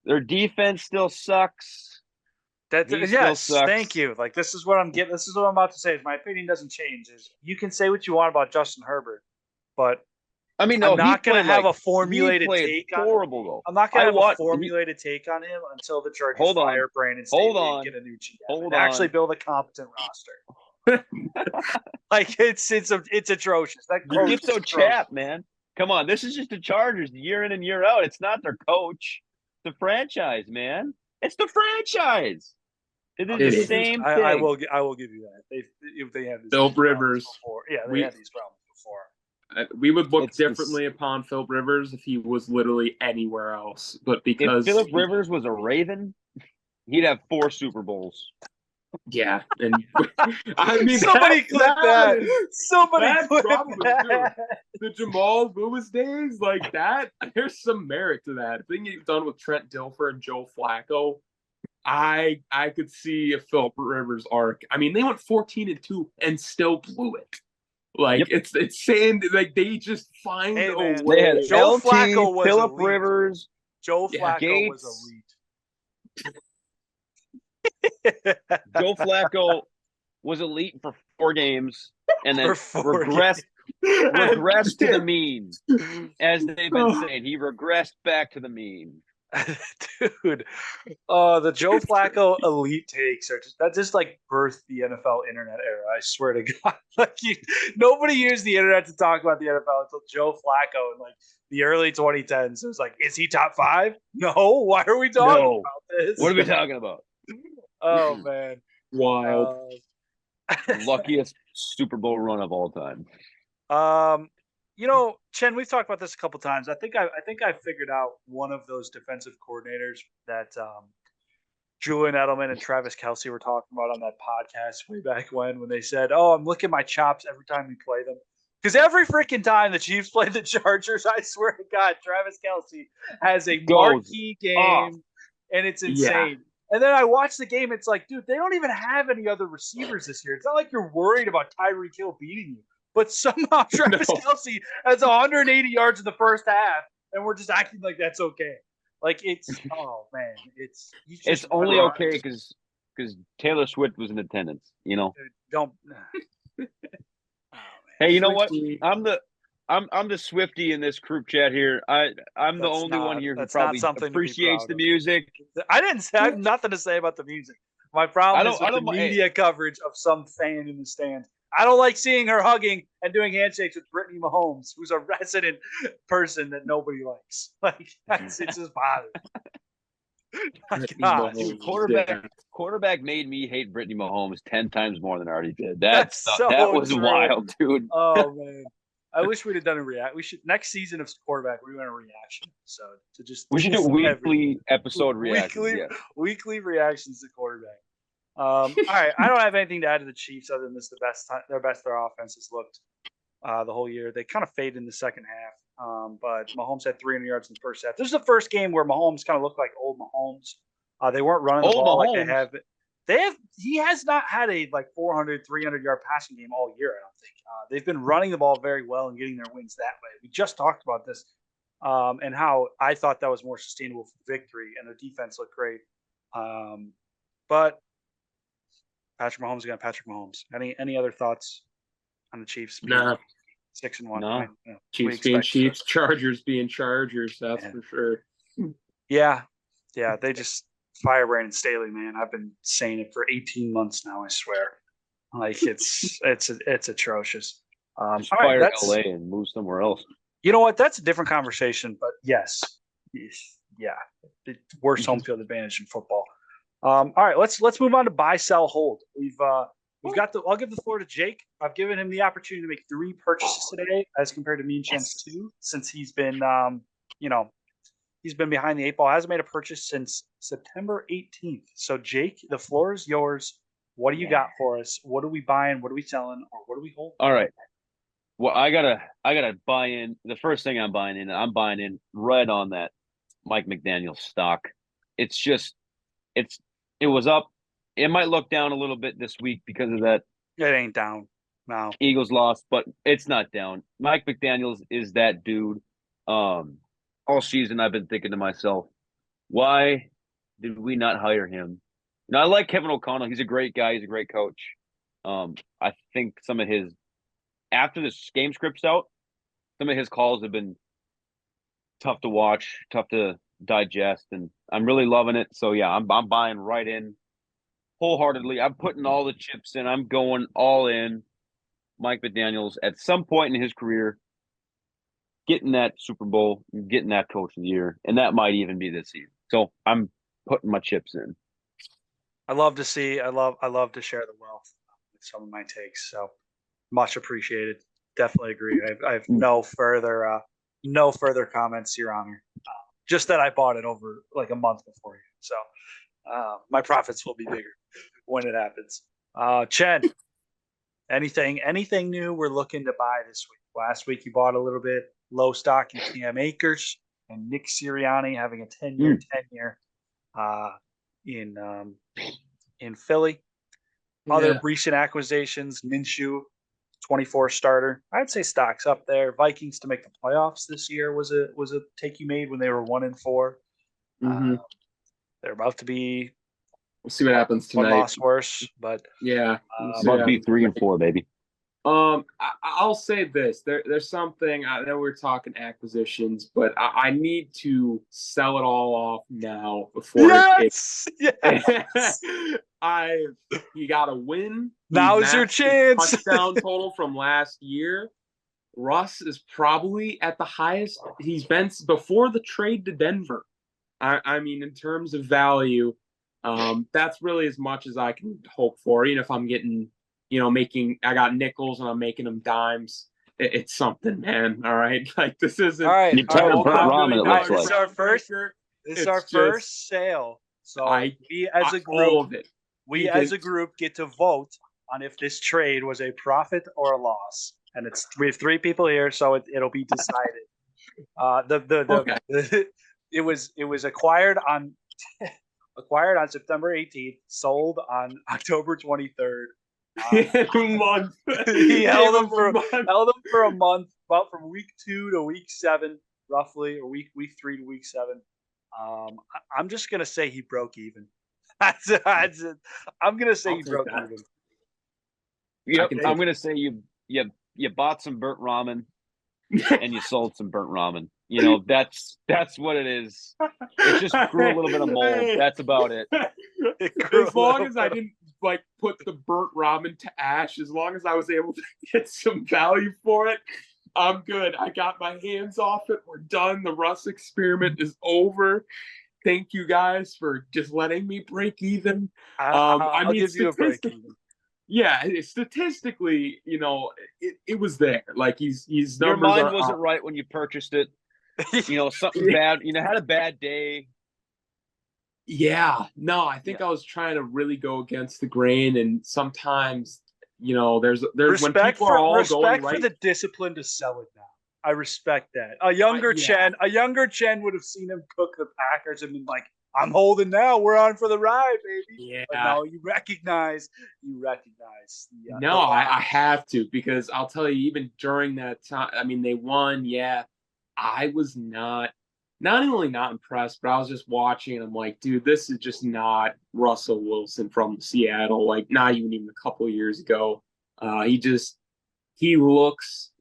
their defense still sucks. Sucks. Thank you. Like this is what I'm getting. This is what I'm about to say. Is my opinion doesn't change. Is you can say what you want about Justin Herbert, but I'm not going to have a formulated take on him. I'm not going to have a formulated take on him until the Chargers fire Brandon Staley and get a new GM and actually build a competent roster. Like it's atrocious. That you get so chapped, man. Come on, this is just the Chargers year in and year out. It's not their coach. It's the franchise, man. It's the franchise. It is the same thing. I will give you that. They have Philip Rivers before. Yeah, they had these problems before. We would look differently upon Philip Rivers if he was literally anywhere else. But because if Philip Rivers was a Raven, he'd have 4 Super Bowls. Yeah, and I mean somebody clip that. Somebody clip that. The Jamal Lewis days like that. There's some merit to that. The thing you've done with Trent Dilfer and Joe Flacco, I could see a Philip Rivers arc. I mean, they went 14-2 and still blew it. Like it's saying like they just find a way. They had Joe LT, Flacco was Philip elite. Rivers. Joe Flacco Gates. was elite. Joe Flacco was elite for 4 games and then regressed to the mean. As they've been saying, he regressed back to the mean. Dude, the Joe Flacco elite takes are just like birthed the NFL internet era. I swear to God, like nobody used the internet to talk about the NFL until Joe Flacco in like the early 2010s. It was like, is he top 5? No. Why are we talking about this? What are we talking about? Oh man, wild! Luckiest Super Bowl run of all time. Chen, we've talked about this a couple times. I think I figured out one of those defensive coordinators that Julian Edelman and Travis Kelce were talking about on that podcast way back when they said, "Oh, I'm licking my chops every time we play them." Because every freaking time the Chiefs play the Chargers, I swear to God, Travis Kelce has a marquee game, and it's insane. Yeah. And then I watch the game. It's like, dude, they don't even have any other receivers this year. It's not like you're worried about Tyreek Hill beating you. But somehow Travis Kelce has 180 yards in the first half, and we're just acting like that's okay. Like it's oh man, it's only okay because because Taylor Swift was in attendance. You know. Don't. Oh, Hey, you know what? Swiftie. I'm the Swiftie in this group chat here. I'm the only one here who that's not probably something to be appreciates proud the of. music. I didn't say. I have nothing to say about the music. My problem is with the hey. media coverage of some fan in the stands. I don't like seeing her hugging and doing handshakes with Brittany Mahomes, who's a resident person that nobody likes. Like it just bothers me. Gosh, Mahomes, quarterback made me hate Brittany Mahomes 10 times more than I already did. That's so that was true. wild, dude. Oh man, I wish we'd have done a react. We should next season of quarterback. We want a reaction episode to just. We should do weekly episode reactions. Weekly reactions to quarterback. All right, I don't have anything to add to the Chiefs other than this: their offense has looked the whole year. They kind of faded in the second half, but Mahomes had 300 yards in the first half. This is the first game where Mahomes kind of looked like old Mahomes. They weren't running the ball like they have. He has not had a 400, 300-yard passing game all year, I don't think. They've been running the ball very well and getting their wins that way. We just talked about this and how I thought that was more sustainable for victory, and their defense looked great. But Patrick Mahomes again, Patrick Mahomes. Any other thoughts on the Chiefs? Nah. 6-1. No. Chiefs being Chiefs, Chargers being Chargers. That's for sure. Yeah. They just fire Brandon Staley, man. I've been saying it for 18 months now. I swear. Like it's atrocious. Just fire LA and move somewhere else. You know what? That's a different conversation. But yes, yeah, the worst home field advantage in football. All right, let's move on to buy, sell, hold. We've got I'll give the floor to Jake. I've given him the opportunity to make 3 purchases today, as compared to me and Chance 2, since he's been he's been behind the 8 ball. Hasn't made a purchase since September 18th. So Jake, the floor is yours. What do you got for us? What are we buying? What are we selling? Or what are we holding? All right. Well, I gotta buy in. The first thing I'm buying in right on that Mike McDaniel stock. It's just it was up. It might look down a little bit this week because of that. It ain't down. No. Eagles lost, but it's not down. Mike McDaniels is that dude. All season I've been thinking to myself, why did we not hire him? You know, I like Kevin O'Connell. He's a great guy. He's a great coach. I think some of his after this game script's out, some of his calls have been tough to watch, tough to digest, and I'm really loving it. So yeah, I'm buying right in wholeheartedly. I'm putting all the chips in. I'm going all in. Mike McDaniels at some point in his career, getting that Super Bowl, getting that Coach of the Year, and that might even be this season. So I'm putting my chips in. I love to see. I love to share the wealth with some of my takes. So much appreciated. Definitely agree. I have no further comments, Your Honor. Just that I bought it over like a month before you. So my profits will be bigger when it happens. Chen, anything new we're looking to buy this week? Last week you bought a little bit low stock in Cam Akers and Nick Sirianni having a 10-year tenure in Philly. Other recent acquisitions: Minshew, 24 starter. I'd say stock's up there. Vikings to make the playoffs this year was a take you made when they were 1-4. They're about to be. We'll see what happens tonight. One loss worse, but yeah, about to be 3-4, baby. I'll say this: there's something. I know we're talking acquisitions, but I need to sell it all off now before. Yes. You got to win. Now's your chance. Touchdown total from last year. Russ is probably at the highest he's been before the trade to Denver. I mean, in terms of value, that's really as much as I can hope for. Even if I'm getting. I got nickels and I'm making them dimes. It's something, man. All right. Like this isn't. All right. This is our first. This is our first sale. So we as a group get to vote on if this trade was a profit or a loss. And we have 3 people here, so it'll be decided. It was acquired on September 18th, sold on October 23rd. Month. He held them for a month, about from week 2 to week 7, roughly, or week 3 to week 7. I'm just gonna say he broke even. I'm gonna say I'll you take broke that. even. Yep, can I'm take gonna say you bought some burnt ramen and you sold some burnt ramen. That's what it is. It just grew a little bit of mold. That's about it. As long as I didn't like put the burnt ramen to ash, as long as I was able to get some value for it, I'm good. I got my hands off it. We're done. The Russ experiment is over. Thank you guys for just letting me break even. I'll give you a break even. Yeah, statistically, it was there. Like his Your numbers mind are wasn't up. right when you purchased it. Something bad. Had a bad day. Yeah, no, I think I was trying to really go against the grain, and sometimes, there's when people are all going right. For the discipline to sell it now. I respect that. A younger Chen would have seen him cook the Packers and been like, "I'm holding now. We're on for the ride, baby." Yeah. But no, you recognize. No, I have to, because I'll tell you, even during that time, I mean, they won. Yeah, I was not only not impressed, but I was just watching and I'm like, dude, this is just not Russell Wilson from Seattle. Like, not even a couple of years ago. He looks,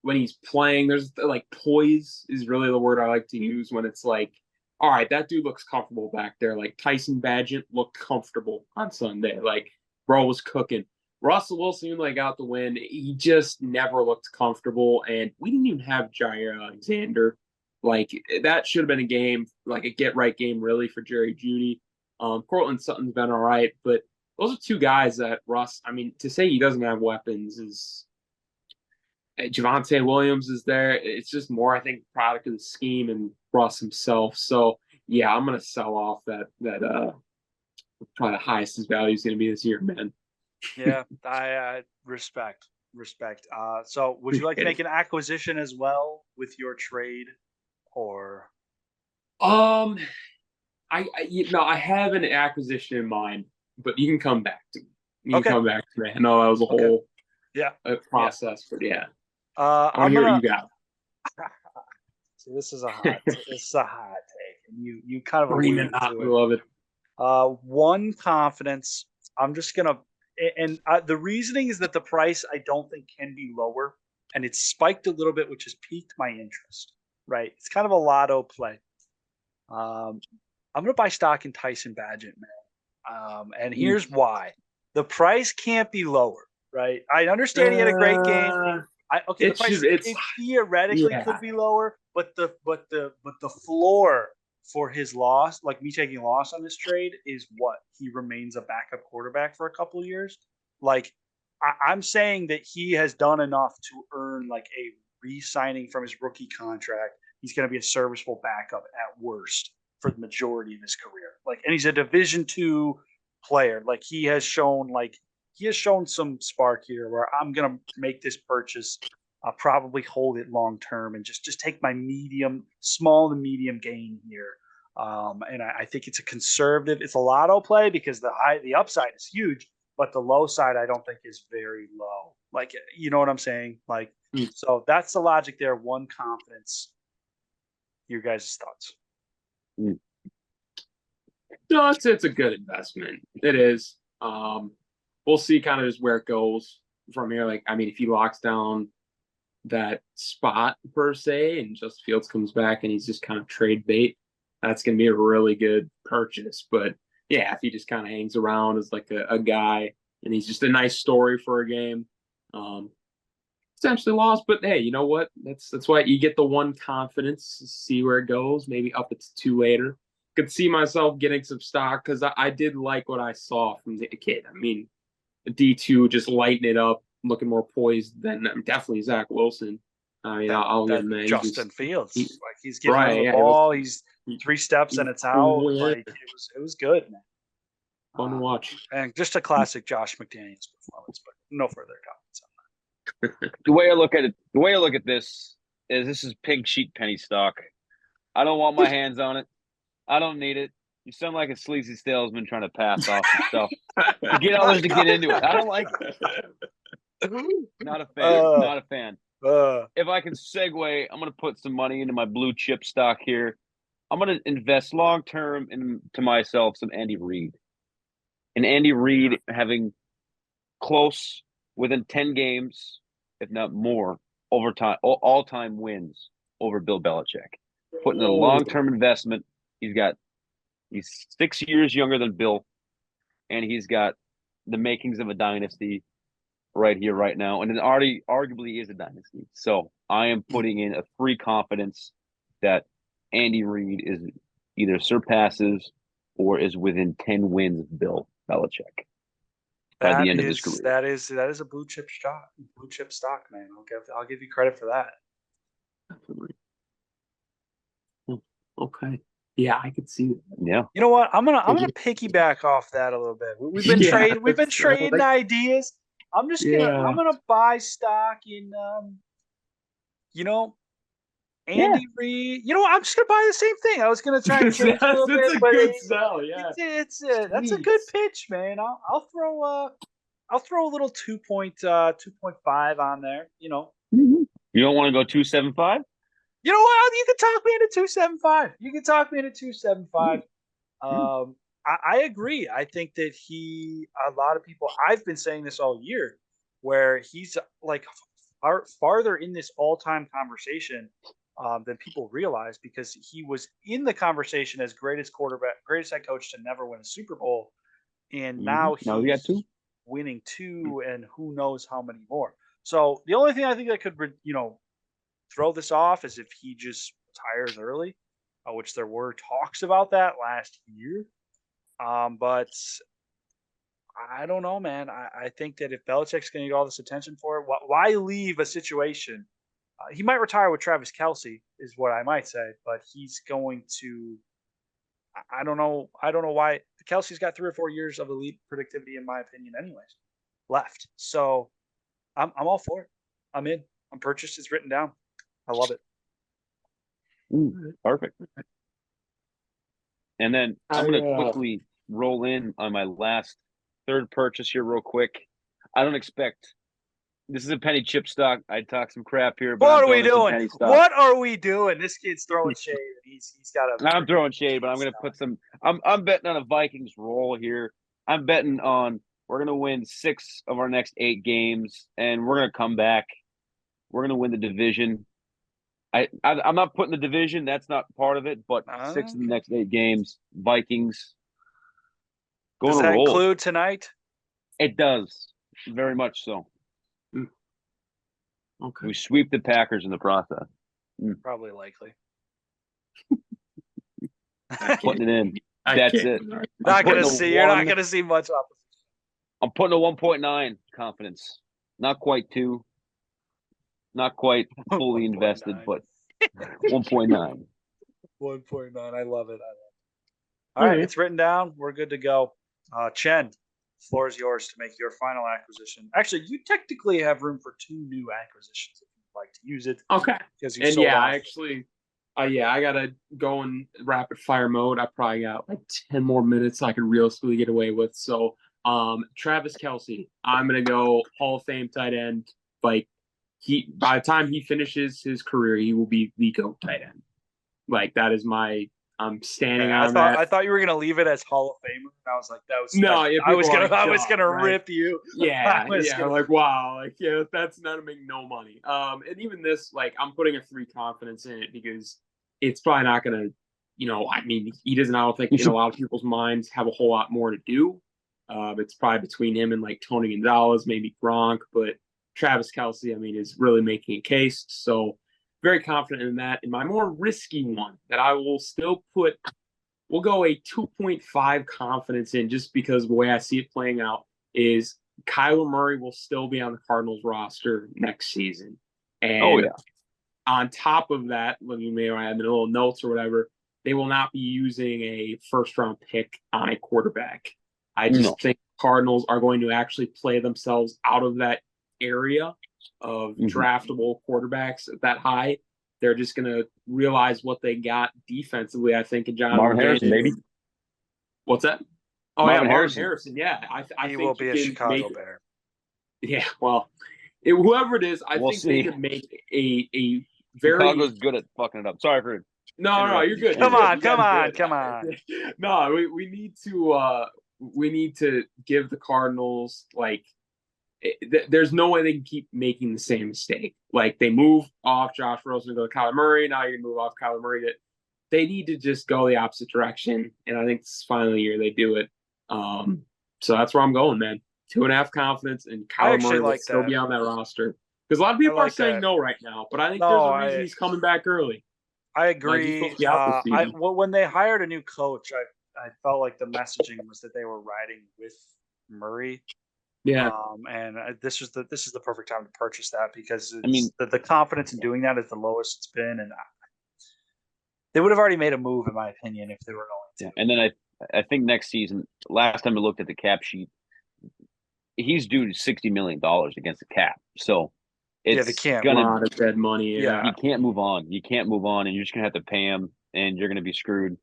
when he's playing, there's like poise is really the word I like to use, when it's like, all right, that dude looks comfortable back there. Like Tyson Badgett looked comfortable on Sunday. Like, bro was cooking. Russell Wilson, even though he got the win, he just never looked comfortable. And we didn't even have Jair Alexander. Like, that should have been a game, like a get-right game, really, for Jerry Jeudy. Cortland Sutton's been all right, but those are two guys that Russ, I mean, to say he doesn't have weapons is Javonte Williams is there. It's just more, I think, product of the scheme and Russ himself. So yeah, I'm gonna sell off that probably the highest his value is gonna be this year, man. Yeah, I respect. So would you like to make an acquisition as well with your trade, or? I have an acquisition in mind, but you can come back to me. You can come back to me. I know that was a whole process, but yeah. I want to hear what you got. So this is a hot take, and you kind of Bring it up. We love it. One confidence. I'm just gonna, and the reasoning is that the price I don't think can be lower, and it's spiked a little bit, which has piqued my interest. Right, it's kind of a lotto play. I'm gonna buy stock in Tyson Badgett, man, and here's why: the price can't be lower. Right, I understand he had a great game. The price it theoretically could be lower, but the floor for his loss, like me taking a loss on this trade, is what he remains a backup quarterback for a couple of years. Like, I'm saying that he has done enough to earn like a re-signing from his rookie contract. He's going to be a serviceable backup at worst for the majority of his career. Like, and he's a Division II player. Like, he has shown some spark here where I'm going to make this purchase, probably hold it long term, and just take my small to medium gain here. And I think it's a lotto play, because the upside is huge, but the low side I don't think is very low. Like, you know what I'm saying? Like, so that's the logic there. One confidence. Your guys' thoughts? No, it's a good investment. It is. We'll see kind of just where it goes from here. Like, I mean, if he locks down that spot per se, and Justin Fields comes back and he's just kind of trade bait, that's going to be a really good purchase. But yeah, if he just kind of hangs around as like a guy and he's just a nice story for a game, essentially lost. But hey, you know what? That's why you get the one confidence, see where it goes. Maybe up it's two later. Could see myself getting some stock, because I did like what I saw from the kid. I mean, D2 just lighting it up, looking more poised than definitely Zach Wilson. I mean, I'll give him that. Justin Fields, like, he's getting the ball. He's 3 steps and it's out. Like, it was good, man. Fun to watch. And just a classic Josh McDaniels performance, but no further comments on that. The way I look at this is pink sheet penny stock. I don't want my hands on it. I don't need it. You sound like a sleazy salesman trying to pass off some stuff to get others to get into it. I don't like it. Not a fan. If I can segue, I'm going to put some money into my blue chip stock here. I'm going to invest long term into myself some Andy Reid. and Andy Reid having close within 10 games, if not more, overtime all-time wins over Bill Belichick. Putting in a long-term investment. He's 6 years younger than Bill, and he's got the makings of a dynasty right here, right now, and it already arguably is a dynasty. So I am putting in a free confidence that Andy Reid is either surpasses or is within 10 wins of Bill Belichick by the end of his career. That is a blue chip stock, man. I'll give you credit for that. Definitely. Okay. Yeah, I could see that. Yeah. You know what? I'm gonna piggyback off that a little bit. We've been trading ideas. I'm gonna buy stock in Andy Reid. You know what? I'm just gonna buy the same thing. I was gonna try and change a little bit. It's a good sell, yeah. That's a good pitch, man. I'll throw a little 2.5 on there. You know. You don't want to go 2.75? You know what? You can talk me into 2.75. I agree. I think that a lot of people, I've been saying this all year, where he's like farther in this all-time conversation than people realize, because he was in the conversation as greatest head coach to never win a Super Bowl. And now he's winning 2 and who knows how many more. So the only thing I think that could, throw this off is if he just retires early, which there were talks about that last year. But I don't know, man. I think that if Belichick's going to get all this attention for it, why leave a situation? He might retire with Travis Kelce, is what I might say, but he's going to. I don't know why. Kelce's got 3 or 4 years of elite productivity, in my opinion, anyways, left. So I'm all for it. I'm in. I'm purchased. It's written down. I love it. Perfect. And then I'm going to quickly roll in on my last third purchase here real quick. I don't expect – this is a penny chip stock. I talk some crap here. But what are we doing? What are we doing? This kid's throwing shade. He's got a – I'm throwing shade, but I'm going to put some – I'm betting on a Vikings roll here. I'm betting on we're going to win 6 of our next 8 games, and we're going to come back. We're going to win the division. I'm not putting the division. That's not part of it. But 6 of the next 8 games, Vikings. Does that include tonight? It does. Very much so. Okay. We sweep the Packers in the process. Probably likely. Putting it in. That's it. You're not going to see much opposition. I'm putting a 1.9 confidence. Not quite 2. Not quite fully invested, but 1.9. 1.9. I love it. All right, it's written down. We're good to go. Chen, the floor is yours to make your final acquisition. Actually, you technically have room for 2 new acquisitions if you'd like to use it. Okay. And I gotta go in rapid fire mode. I probably got like 10 more minutes I could realistically get away with. So, Travis Kelce, I'm gonna go Hall of Fame tight end. Like, by the time he finishes his career, he will be the GOAT tight end. Like, that is my. I'm standing on that. I thought you were gonna leave it as Hall of Famer, and I was like, that was no. Yeah, I was gonna rip you. Yeah, like wow, like that's not to make no money. And even this, like, I'm putting a 3 confidence in it because it's probably not gonna, I mean, he doesn't. I don't think in a lot of people's minds have a whole lot more to do. It's probably between him and like Tony Gonzalez, maybe Gronk, but Travis Kelce, I mean, is really making a case. So very confident in that. And my more risky one that I will still put, we'll go a 2.5 confidence in, just because the way I see it playing out is Kyler Murray will still be on the Cardinals roster next season. And on top of that, when you may add the little notes or whatever, they will not be using a first-round pick on a quarterback. I just think Cardinals are going to actually play themselves out of that area of draftable quarterbacks that high. They're just going to realize what they got defensively, I think, in John Marvin Harrison, maybe. What's that? Oh, Marvin Harrison. Yeah, I he think will be a Chicago Bear. Yeah, well, whoever it is, I think they could make a very. Chicago's good at fucking it up. Sorry for. No, you're good. Come on. No, we need to we need to give the Cardinals there's no way they can keep making the same mistake. Like they move off Josh Rosen to go to Kyler Murray. Now you're gonna move off Kyler Murray. They need to just go the opposite direction. And I think this is finally the year they do it. So that's where I'm going, man. 2.5 confidence, and Kyler Murray will still be on that roster. Because a lot of people are saying no right now, but I think there's a reason he's coming back early. I agree. When they hired a new coach, I felt like the messaging was that they were riding with Murray. Yeah. And this is the perfect time to purchase that because the confidence in doing that is the lowest it's been, and they would have already made a move, in my opinion, if they were going to. Yeah. And then I think next season, last time I looked at the cap sheet, he's due $60 million against the cap. So it's they can't. A lot of dead money. Yeah. You can't move on. You can't move on, and you're just gonna have to pay him, and you're gonna be screwed.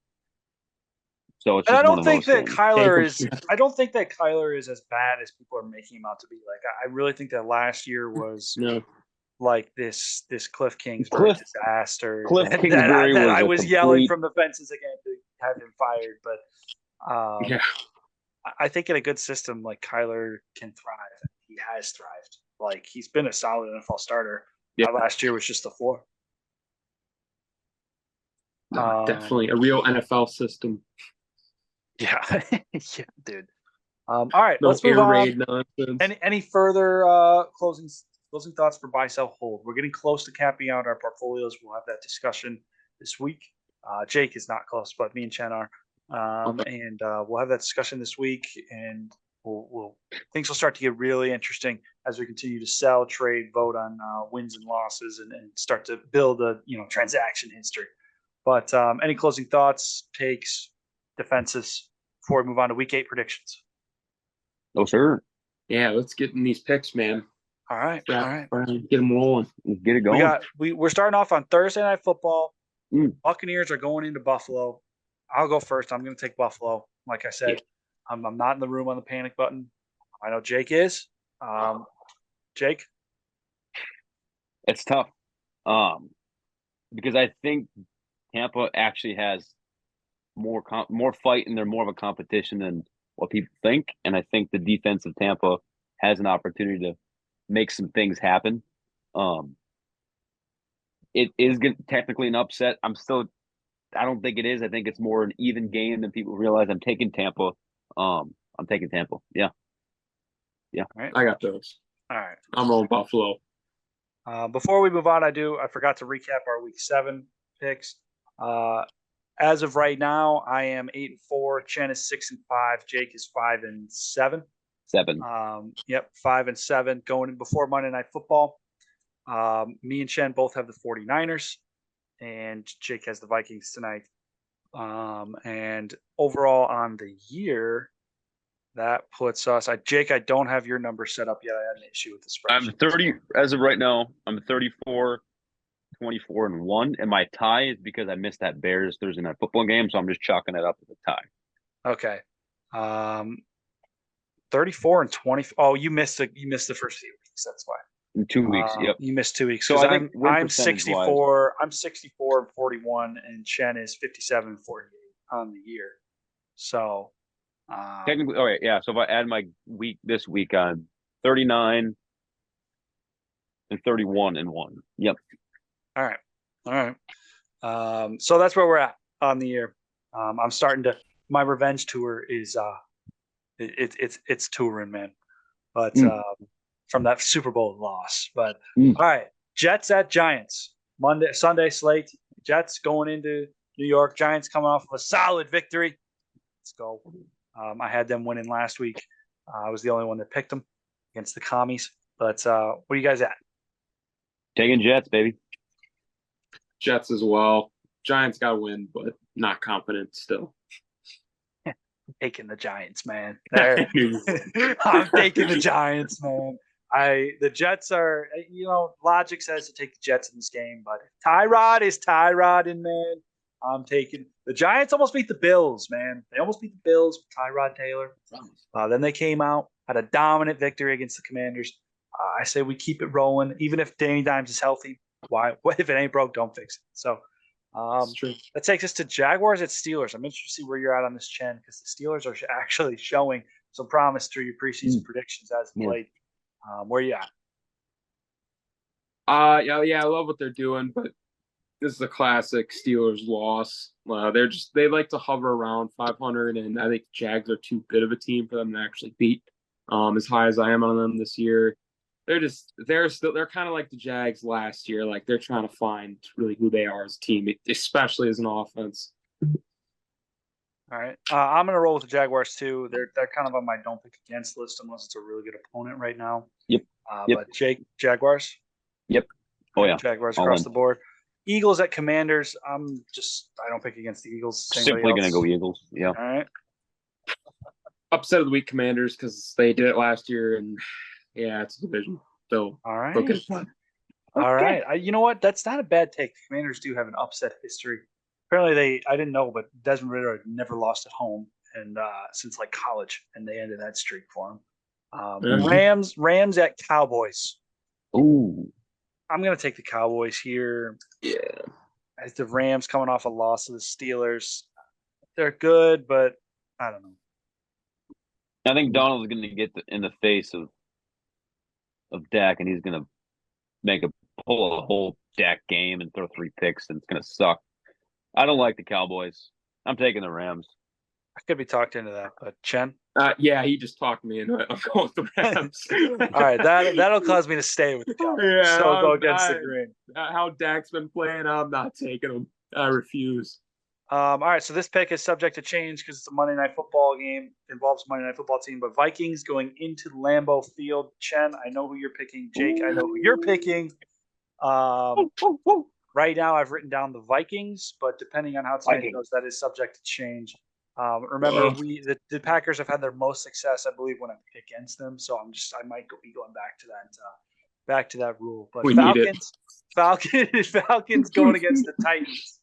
So it's. I don't think that Kyler is. I don't think that Kyler is as bad as people are making him out to be. Like I really think that last year was like this Cliff Kingsbury disaster. Cliff Kingsbury was I was yelling from the fences again to have him fired, but I think in a good system like Kyler can thrive. He has thrived. Like he's been a solid NFL starter. Yeah, last year was just the floor. Definitely a real NFL system. Yeah, yeah, dude. All right, let's move on. Any further closing thoughts for buy, sell, hold? We're getting close to capping out our portfolios. We'll have that discussion this week. Jake is not close, but me and Chen are. And we'll have that discussion this week, and we'll things will start to get really interesting as we continue to sell, trade, vote on wins and losses, and start to build a transaction history. But any closing thoughts, takes, defenses before we move on to Week 8 predictions? No, sir. Yeah, let's get in these picks, man. All right. Get them rolling. Let's get it going. We're starting off on Thursday Night Football. Buccaneers are going into Buffalo. I'll go first. I'm going to take Buffalo. Like I said, I'm not in the room on the panic button. I know Jake is. Jake? It's tough because I think Tampa actually has more fight, and they're more of a competition than what people think. And I think the defense of Tampa has an opportunity to make some things happen. It is technically an upset. I don't think it is. I think it's more an even game than people realize. I'm taking Tampa. I'm taking Tampa. Yeah. All right. I got those. All right. I'm on Buffalo. Before we move on, I forgot to recap our Week 7 picks. As of right now, I am 8-4. Chen is 6-5. Jake is 5-7. 5-7 going in before Monday Night Football. Me and Chen both have the 49ers, and Jake has the Vikings tonight. And overall on the year, that puts us. Jake, I don't have your number set up yet. I had an issue with the spreadsheet. I'm 30 as of right now. I'm 34, 24-1, and my tie is because I missed that Bears Thursday Night Football game, so I'm just chalking it up as a tie. Okay. 34 and 20. Oh, you missed the first few weeks. That's why. In 2 weeks. Yep. You missed 2 weeks. So I'm 64. I'm 64 and 41, and Chen is 57 and 48 on the year. So technically, all right, yeah. So if I add my this week, I'm 39 and 31-1. Yep. All right. So that's where we're at on the year. I'm starting to. My revenge tour is it's touring, man. But from that Super Bowl loss. But all right, Jets at Giants. Sunday slate. Jets going into New York. Giants coming off of a solid victory. Let's go. I had them winning last week. I was the only one that picked them against the commies. But what are you guys at? Taking Jets, baby. Jets as well. Giants got to win, but not confident still. I'm taking the Giants, man. I'm taking the Giants, man. The Jets are, logic says to take the Jets in this game, but Tyrod is Tyroding, man. I'm taking the Giants. Almost beat the Bills, man. They almost beat the Bills with Tyrod Taylor. Then they came out, had a dominant victory against the Commanders. I say we keep it rolling, even if Danny Dimes is healthy. Why? If it ain't broke, don't fix it. So That's true. That takes us to Jaguars at Steelers. I'm interested to see where you're at on this, Chen, because the Steelers are actually showing some promise through your preseason predictions as of late. Where you at? Yeah, I love what they're doing, but this is a classic Steelers loss. They like to hover around 500, and I think Jags are too good of a team for them to actually beat. As high as I am on them this year, they're kind of like the Jags last year. Like they're trying to find really who they are as a team, especially as an offense. All right, I'm gonna roll with the Jaguars too. They're kind of on my don't pick against list unless it's a really good opponent right now. Yep. But Jaguars. Yep. Oh yeah. Jaguars across the board. Eagles at Commanders. I don't pick against the Eagles. Simply gonna go Eagles. Yeah. All right. Upset of the week, Commanders, because they did it last year, and yeah, it's a division. So all right. Okay. All right. You know what? That's not a bad take. The Commanders do have an upset history. Apparently, I didn't know, but Desmond Ridder had never lost at home and since like college, and they ended that streak for him. Rams at Cowboys. Ooh. I'm gonna take the Cowboys here. Yeah. As the Rams coming off a loss to the Steelers, they're good, but I don't know. I think Donald's going to get in the face of Dak, and he's going to pull a whole Dak game and throw 3 picks, and it's going to suck. I don't like the Cowboys. I'm taking the Rams. I could be talked into that, but Chen? Yeah, he just talked me into it. I'm going with the Rams. All right, that'll cause me to stay with the Cowboys. Yeah, so I'll go against the green. How Dak's been playing, I'm not taking him. I refuse. All right, so this pick is subject to change because it's a Monday Night Football game. It involves a Monday Night Football team, but Vikings going into Lambeau Field. Chen, I know who you're picking. Jake, I know who you're picking. Right now, I've written down the Vikings, but depending on how tonight goes, that is subject to change. Remember, the Packers have had their most success, I believe, when I pick against them. So I might be going back to that rule. But Falcons going against the Titans.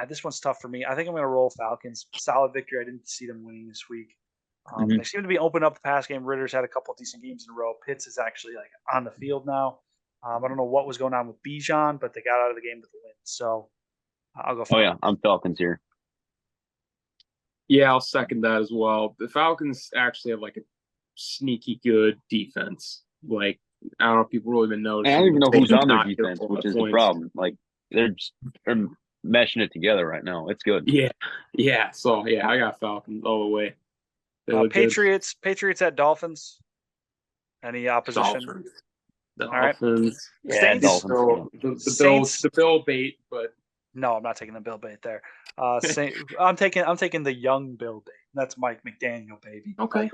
This one's tough for me. I think I'm going to roll Falcons. Solid victory. I didn't see them winning this week. They seem to be opening up the pass game. Ritter's had a couple of decent games in a row. Pitts is actually like on the field now. I don't know what was going on with BB-Scho, but they got out of the game with the win. So I'll go Falcons. Oh, yeah. I'm Falcons here. Yeah, I'll second that as well. The Falcons actually have like a sneaky good defense. Like, I don't know if people really even know. I don't even know who's on their defense, which is the problem. Like, they're meshing it together right now. It's good. Yeah. So, I got Falcons all the way. Patriots at Dolphins. Any opposition? Dolphins. All right. Yeah, Dolphins. The Bill bait, but no, I'm not taking the Bill bait there. I'm taking the young Bill bait. That's Mike McDaniel, baby. Okay.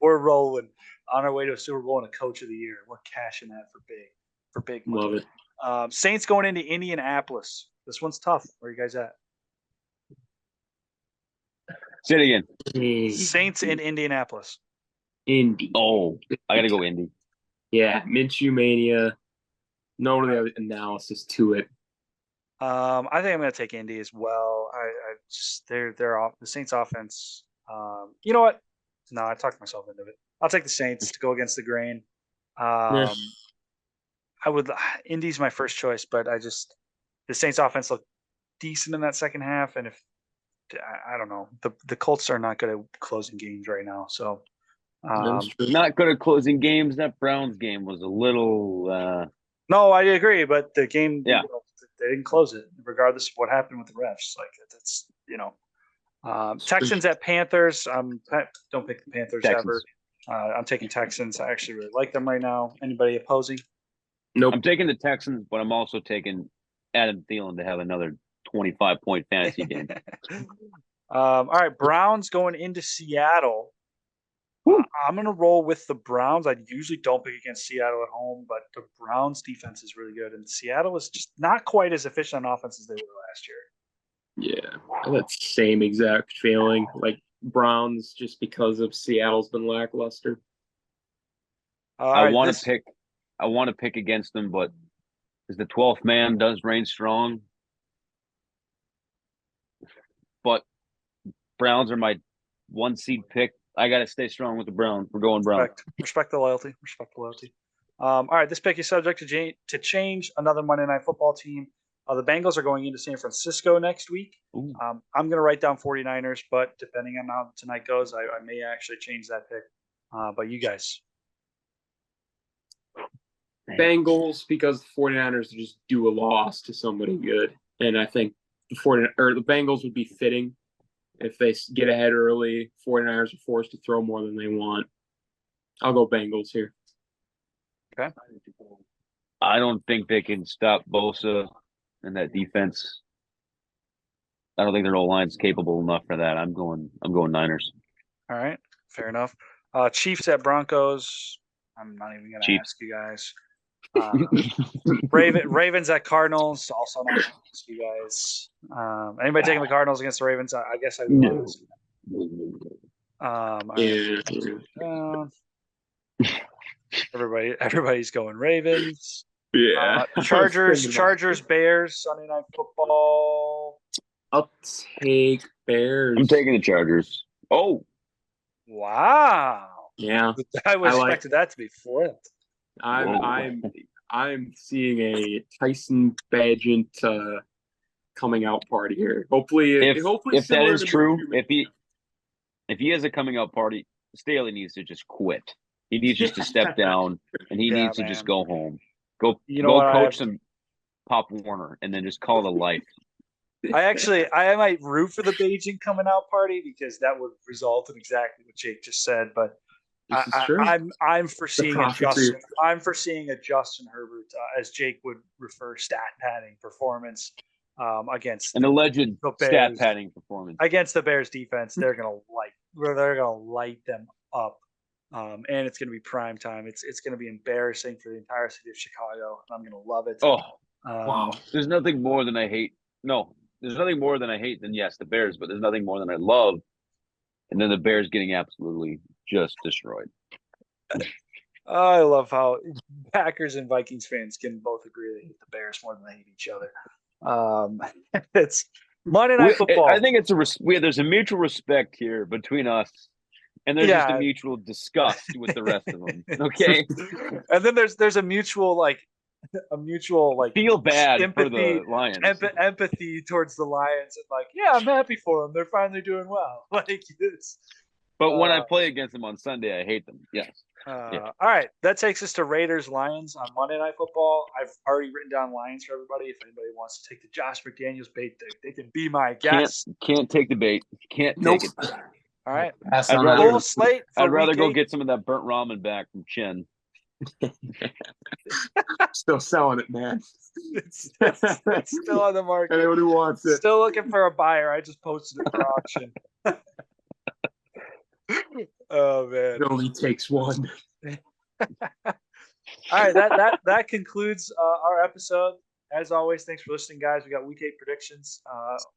We're rolling on our way to a Super Bowl and a Coach of the Year. We're cashing that for big money. Love it. Saints going into Indianapolis. This one's tough. Where are you guys at? Say it again. Saints in Indianapolis. Indy. Oh, I gotta go Indy. Yeah, Minshew mania. No other analysis to it. I think I'm going to take Indy as well. They're off the Saints offense. You know what? No, I talked myself into it. I'll take the Saints to go against the grain. Indy's my first choice, but the Saints offense looked decent in that second half, and if I don't know, the Colts are not good at closing games right now, so. Not good at closing games. That Browns game was a little. No, I agree, but the game, yeah, they didn't close it, regardless of what happened with the refs. Like that's Texans at Panthers. Don't pick the Panthers Texans. ever. I'm taking Texans. I actually really like them right now. Anybody opposing? Nope. I'm taking the Texans, but I'm also taking Adam Thielen to have another 25-point fantasy game. All right, Browns going into Seattle. I'm going to roll with the Browns. I usually don't pick against Seattle at home, but the Browns defense is really good. And Seattle is just not quite as efficient on offense as they were last year. Yeah, that same exact feeling. Like Browns, just because of Seattle's been lackluster. I want to pick against them, but as the 12th man does reign strong. But Browns are my 1 seed pick. I got to stay strong with the Browns. We're going Browns. Respect the loyalty. All right, this pick is subject to change. Another Monday Night Football team. The Bengals are going into San Francisco next week. I'm going to write down 49ers, but depending on how tonight goes, I may actually change that pick. But you guys. Bengals, because the 49ers just do a loss to somebody good. And I think the Bengals would be fitting if they get ahead early. 49ers are forced to throw more than they want. I'll go Bengals here. Okay. I don't think they can stop Bosa and that defense. I don't think their O-line's capable enough for that. I'm going Niners. All right, fair enough. Chiefs at Broncos. I'm not even going to ask you guys. Ravens at Cardinals. Also not going to ask you guys. Anybody taking the Cardinals against the Ravens? I guess I would. Everybody's going Ravens. Yeah. Chargers, Bears, Sunday Night Football. I'll take Bears. I'm taking the Chargers. Oh. Wow. Yeah. I expected that to be flipped. I'm seeing a Tyson Bagent coming out party here. Hopefully if that is true, if he has a coming out party, Staley needs to just quit. He needs just to step down, and he needs to just go home. Go coach some Pop Warner, and then just call it a life. I might root for the Beijing coming out party because that would result in exactly what Jake just said. But I'm foreseeing a Justin Herbert, as Jake would refer, stat padding performance against an alleged stat padding performance against the Bears defense. They're gonna light them up. And it's going to be prime time. It's going to be embarrassing for the entire city of Chicago, and I'm going to love it. Wow! There's nothing more than I hate. No, there's nothing more than I hate than the Bears, but there's nothing more than I love, and then the Bears getting absolutely just destroyed. I love how Packers and Vikings fans can both agree they hate the Bears more than they hate each other. It's Monday Night Football. I think there's a mutual respect here between us. And there's just a mutual disgust with the rest of them. Okay. And then there's a mutual feel bad empathy, for the Lions. Empathy towards the Lions, and I'm happy for them. They're finally doing well. But when I play against them on Sunday, I hate them. Yes. All right, that takes us to Raiders Lions on Monday Night Football. I've already written down Lions for everybody. If anybody wants to take the Josh McDaniels bait, they can be my guest. Can't take the bait. Can't take it. All right. I'd rather go get some of that burnt ramen back from Chin. Still selling it, man. It's still on the market. Anyone who wants it. Still looking for a buyer. I just posted it for auction. Oh man. It only takes one. All right, that concludes our episode. As always, thanks for listening, guys. We got week 8 predictions.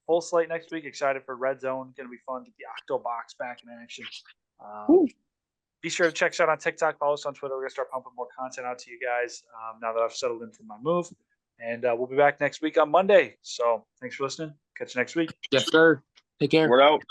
Full slate next week. Excited for Red Zone. Going to be fun. Get the Octo Box back in action. Be sure to check us out on TikTok. Follow us on Twitter. We're going to start pumping more content out to you guys now that I've settled into my move. And we'll be back next week on Monday. So thanks for listening. Catch you next week. Yes, sir. Take care. We're out.